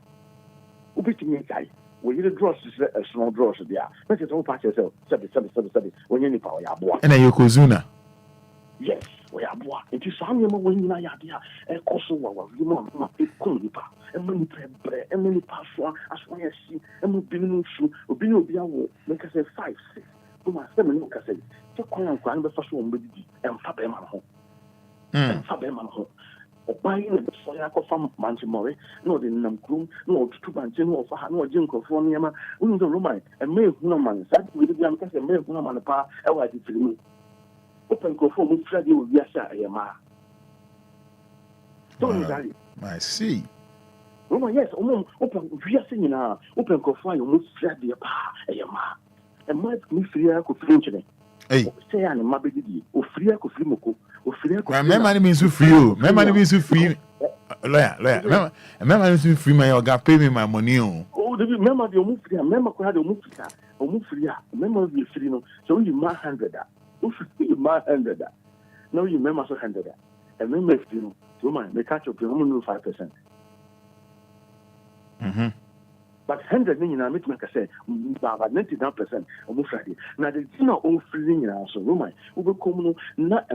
Obeting a guy. We did draw a small draw. Let's get all patch yourself. 7. When you power, and a Yokozuna. Yes, we are boy. It is some when you are here, and also what you want, a colipa, and many bread, and many password, as well as see, and we've been in shoe, or been Obia, make us say 5, 6. To my 7 look, I say, so call and grind the first one with the and Faberman home. And Faberman home. Or buying a soya from Manchimori, no, the Namkroom, no, 2 Manchino, or for no Jinko for Niama, we the Roman, and May Hunaman, that with the young Castle, May Hunaman, pa, I did for me. Open go for me, Freddy will be a shot. I see. Oh, yes, open, we are singing now. Open go for you, Freddy, a yama. And my me free, I could flinch it. Hey. Say an mabedi, o free ko free moko, o free ko. My money means free you. My money means free. Lawyer. My money means free. My oga pay me my money. Oh, the remember the omu free, remember ko ha the omu free, remember be free no. So you ma 100 that. You ma 100 that. Now you remember so 100 that. And remember free no. Woman, they catch up to 5%. But 100 million, I make I say, about 99% of Friday. Now, the dinner all freezing in our so Roman, who will come not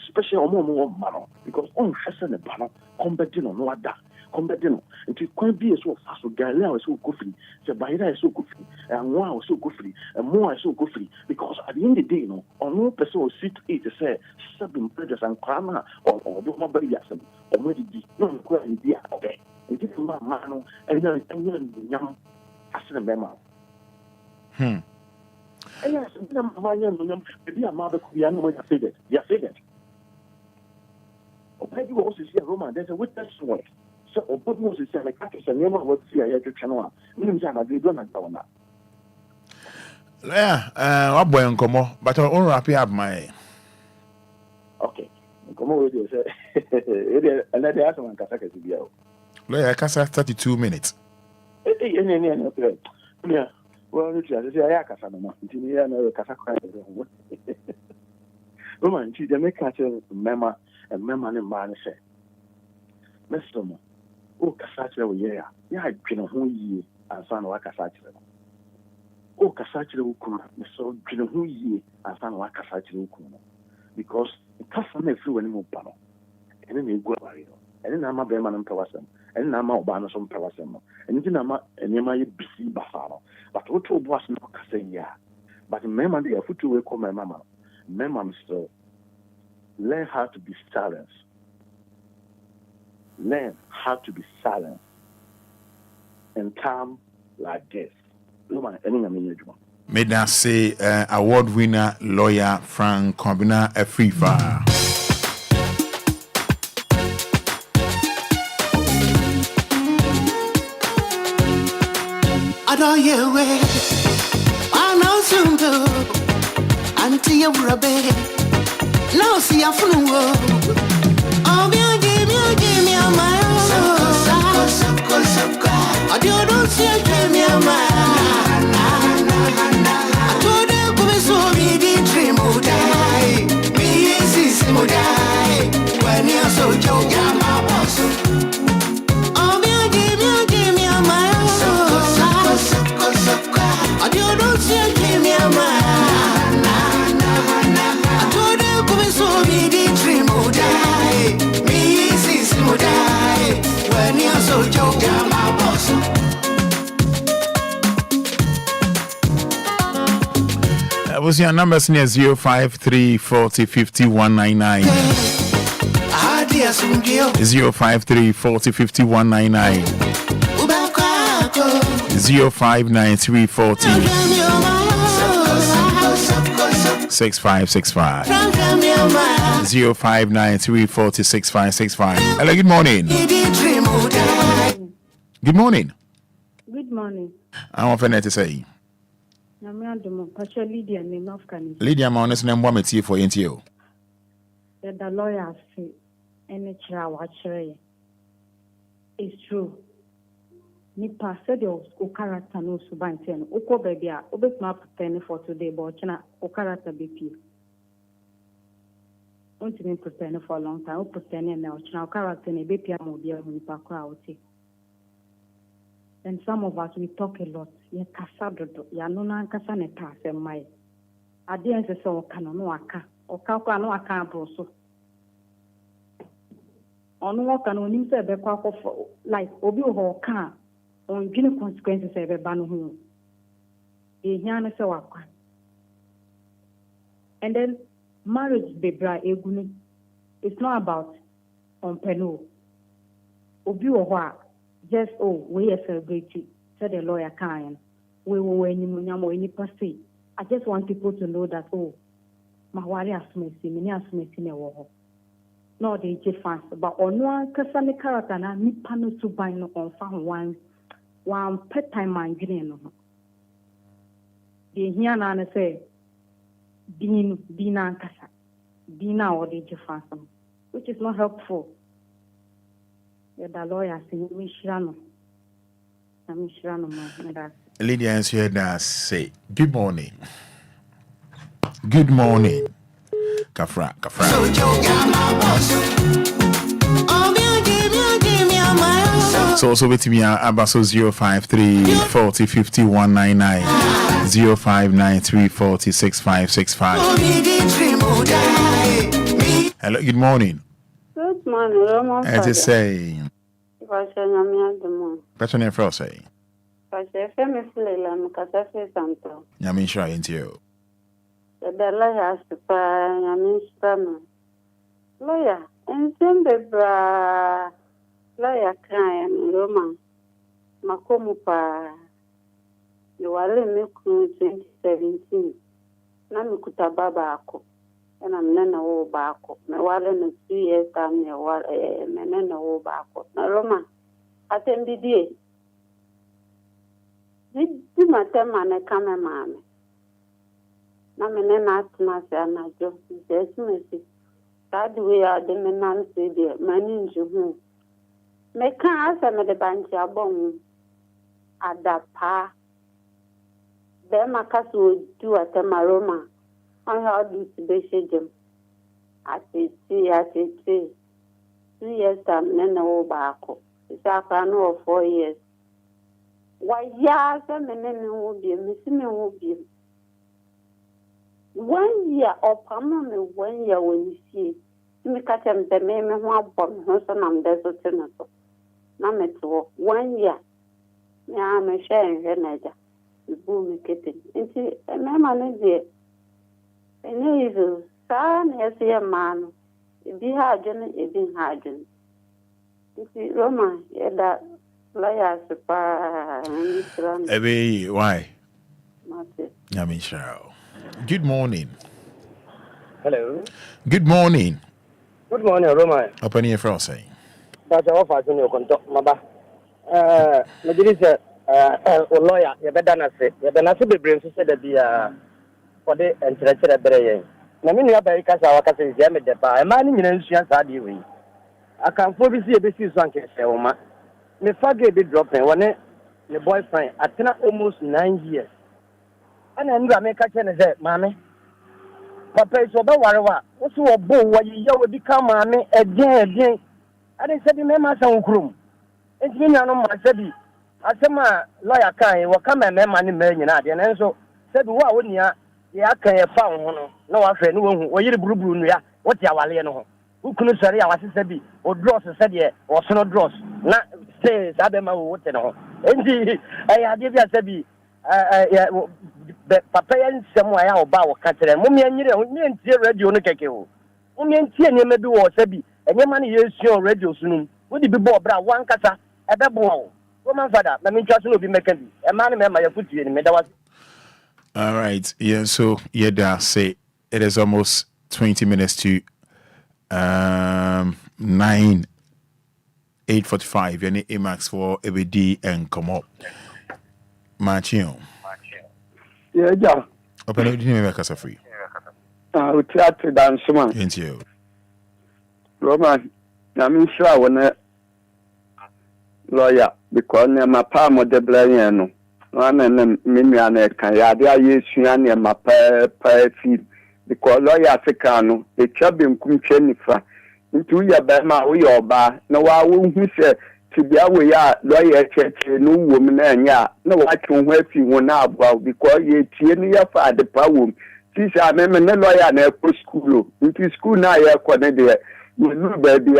special or more manner because on Hassan and Banner, combat dinner, no other, combat dinner. And it can't be so fast. So Galileo is so coffee, the Baida is so coffee, and one is so coffee, and more is so coffee because at the end of the day, no, or no person will sit to eat to say, seven predators and crana or do not bury us. Or what did no quality okay. It is my man, and then young as a member. And yes, maybe a mother could be animal. You figured. Or maybe we also see a Roman, there's a witness one. So, or put Moses and a catch and never would see a channel. Means I agree on that. Yeah, what boy and come on, but I won't wrap up my. Okay. Come over there, and let the other one catch a video. I can say 32 minutes. Yeah. Well, it's a Casano. It's a Casano. Roman, they make catch a mema and mema and man say, Mr. Oh, Casacha, yeah, I've been a whole year and son of Casacha. Oh, Casacha, Mr. Been a whole year and son of Casacha. Because the customer flew any more panel. And then you go away. And then I'm a bear man and Pawasam. And I'm a banner some Pawasam. And then I'm a busy Bafano. But what was not saying, yeah. But remember, the foot will call my mamma. Remember, Mr. Learn how to be silent. Learn how to be silent and calm like this. May I say, award winner, lawyer Frank Kombina Afrifa. I don't hear way. I know soon do. Until you were a baby. Now see a fool. Oh, give me a mile. I don't see a give me a mile. I told them to be so me dream would die. Me is would die. When you're so joke, I'm a boss. Oh, give me a mile. I don't see a give me a mile. I told them to be so me dream would die. Me is would die. When you're so joke, I'm a boss. Was your numbers near 053 40 50 199 053 40 50 199 059 40 6565 059 40 6565. Hello, good morning. Good morning. Good morning. I'm offended to say. Lydia name of Canada. Lydia, my honest name, woman, for NTO. The lawyer say, any child watcher. It's true. Nipa said your character no subanten. Oko baby, obet map 10 for today, but chana o character BP. Won't even pretend for a long time. O pretend now, chana character ne BP amobia nipa crowd. And some of us we talk a lot. Ye kasadodo, ya no na nkasa ne ta asemmai. Ade ense se o kana no aka. O ka kwa no aka abroso. Onu wo kana onim se be kwa akofo like obi ho ka on dwine consequences e be ba no ho. E hia no se wakwa. And then marriage be bra egunu. It's not about on peno. Obi ho a just we are celebrating. Said the lawyer can. We will any person. I just want people to know that my worry has many woho. No, they just fast. But on one kasane character na ni pano to buy no on fan one pet time man green no. The here na say Dina Ankasa, Dina or the Jefferson, which is not helpful. The lawyer saying, Mishirano. Lydia is here that say, good morning. Good morning. Kafra. So with me Abaso 053 40 50 199 0593 40 6565. Hello, good morning. Good morning, Roman. As I say, person in France say. Pastor Femi Fulela Mukatafe Santo. Yamin Shra into you. The lawyer has to pay Yamin Strama. Lawyer, and send the lawyer crying Roman. Makomu pa. You are in 2017. Namikuta Baba Ako. And I'm Nana Obako. Me wale 2 years time, me Nana Obako. Na Roman, attended. Di matema ne kame mame. Na mene na atma se anajo. Jesu mesi. Tadi we ade me nan se de mani njuhu. Me kan asa me de banchi abon adapa. Be makasu du atema Roma. On how do to be shejem. Ati 2 years time nena wo baako. Isa no 4 years. Why, yes, I'm will be missing will be 1 year or permanent 1 year when you see me catch him the name of one bomb, no son, I'm desert. Number 2, 1 year. Yeah, I'm a sharing Renada. The boom kitten. And see, a man is there. And evil, son, as a man. It be hard, it be hard. You see, Roma, yeah, that. Why? Good morning. Hello. Good morning. Good morning, Roman. Open your phone, say. That's our first new contact, Maba. Lawyer, you better not say. You better not be brave to say that the for the intellectual brain. Namini America, our cousin, Jamie, the bar, a man in insurance, are you? I can probably see a business one can say, Oma. Me fagge be dropping one the boyfriend at almost 9 years. And then I make a chance say, Mammy, Papa is over whatever. What's your boo? What you will become, Mammy, again. And I said, Remember some room. It's me, I know my said, I said, my lawyer can will come and money million. And so said, what wouldn't ya? Yeah, can you found no afraid, no one, or you blue, what you are. Who couldn't say I was said, or dross said, yeah, or so no dross. Not say, Sabema, what you know. And I did say, Papa and somewhere our bow catcher, and Mummy and you, radio, no cake. Mummy and Tian, you may do or Sabi, and your money is your radio soon. Would it be bought one cassa at the ball? Woman, Fada, let me just be making a man, my put you in the middle. All right, yeah, so yeah, that say it is almost 20 minutes to 9. 8:45. Any Emax for ABD and come up. Machio. Yeah, yeah. Open it, didn't make us a free. We try to dance, man. Into you. Roman, I'm sure when a lawyer, because my palm of the Blayano. One and then Mimian can use Suan and my pay feed. Because lawyer Africano, a chubby Jennifer. Into your bema we or bar, no I won't say to be away lawyer church, no woman and no I can help you one out because you tear your father power. Since I remember no lawyer and a school into school now you're connected. You know baby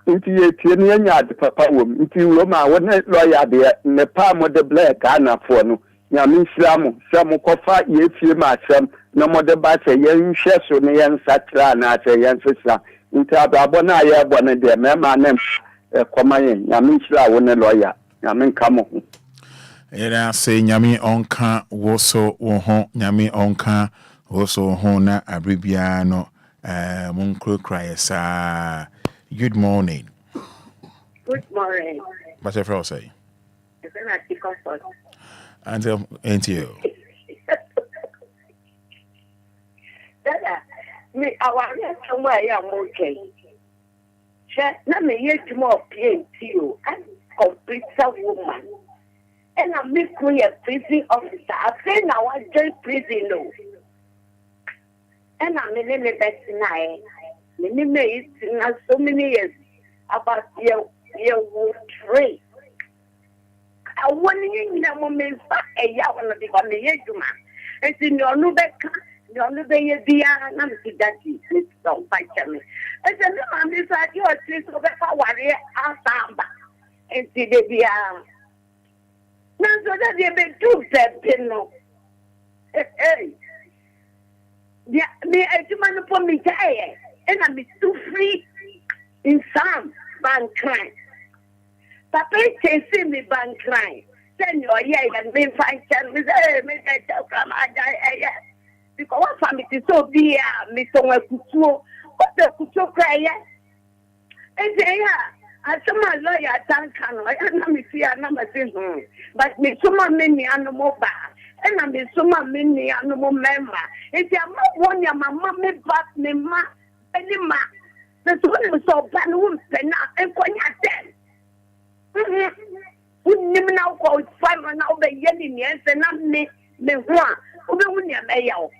into your tear the papa woman into Roma when a lawyer there in the palm of the black Anna for no. Yamin Slamu, some cofa ye feel my son. No more the bat a young chef on the young Satra and at a young sister. Into Abona, I have one of them, my name, Comayan, Yamisha, one a lawyer, Yamin Camo. And I say, Yami onka, woso, wohon, Yami onka, woso, hona, abribiano, Munkro cries. Good morning. Good morning. What's your friend say? It's an Until you. me our somewhere I am okay. Let me hear more PNTO and computer woman. And I'm making a prison officer. I say now I join prison. No. And I'm in the best night. Many so many years about your trade. I want you in a moment a yawn of the Ghanaian. It's in your new back. Your new baby, and I'm to that. It's so fight me. It's a little on this side. You are three so back for warrior. I'll stand back and see the beer. Now, so that they may do that, Pino. Hey, yeah, me a human upon me, and I'm too free in some bank crime. Papa can see me bank crime. Send your and me find chance. Hey, make I tell from I die. Because what family is so dear, me somewhere kutuo. What the kutuo cry? And say, I saw my lawyer thank you. I am not see another thing. But me so many animal bar. And I'm so many animal member. It's your mom, one your mamma, me back, me ma, any ma. That's what you saw, Panum, and Quanya 10. We now call 5 and now the yelling, yes, and not me one. Who mayo.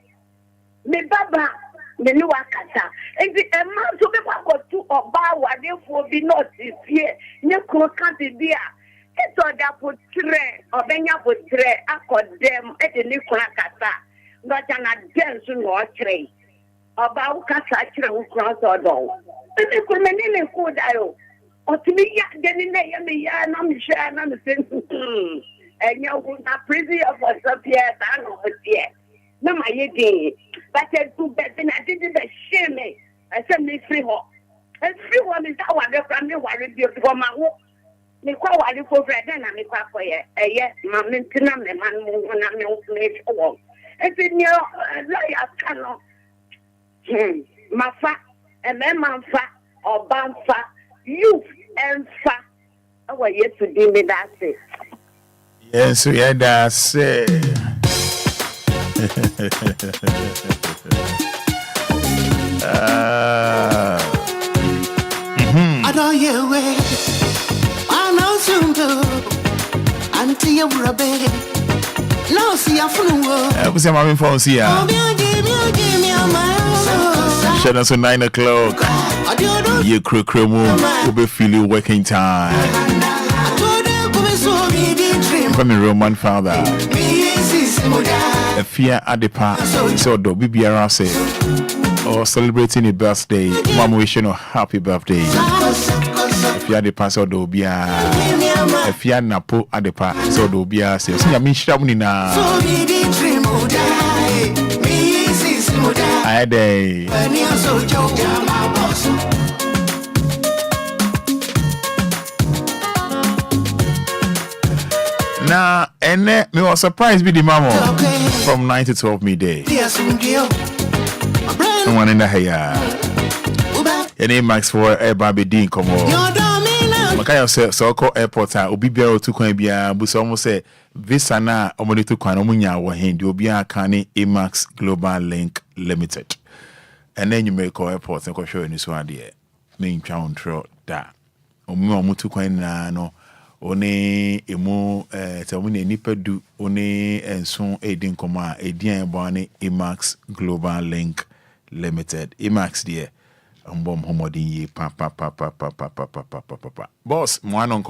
Me baba, me no akata. And the amount of people got to Obia, what therefore be not this year. You can't be there. It's all that put tray or Benya put tray. I got them at the Nicola Cata. But an attention or tray. About Cata who cross or door. But the criminal could I. Or to me, getting there, me, and I'm sure I'm saying, and you would not prison of us up here, I know what's here. No, my idea. But I do better than I didn't shame me. I said, me free home. And free one is how I left from me while you for my work. Me call while you for bread and I make up for you. Yes, my maintenance, man, when I'm your place. It's in your lawyer cannot. My fat, and then my fat, or bam fat, youth and fat. Oh, yes, to do me that it. Yes, we had that say. I don't hear way. I know soon do. Until you were a baby. No, see a fool. What's your mommy phone? See ya. Shut us at 9 o'clock. You crook will be feeling working time. From a Roman father. A fear at the park. So do be around say. Or celebrating a birthday. Mom wishing you a happy birthday. If you are the pastor, do be a fear napo at the park. So do be a say. See, I mean, Shabunina. I had a. Now, and me was surprised with the mama from 9 to 12 midday. One in the hair. Your name Max for a baby Dean come on. Makaya say so called airport Obia to Quambia, but almost say Visa na omoni to Quanomunya wa hindi Obia Kani Emax Global Link Limited. And then you may call airport and show in this one dear. Main town tro da. Omutu Quana no. One emu tawune nipa du one enso edin koma edian bone Emax Global Link Limited. Emax dear. Mbom homodin ye pa. Boss, mo anon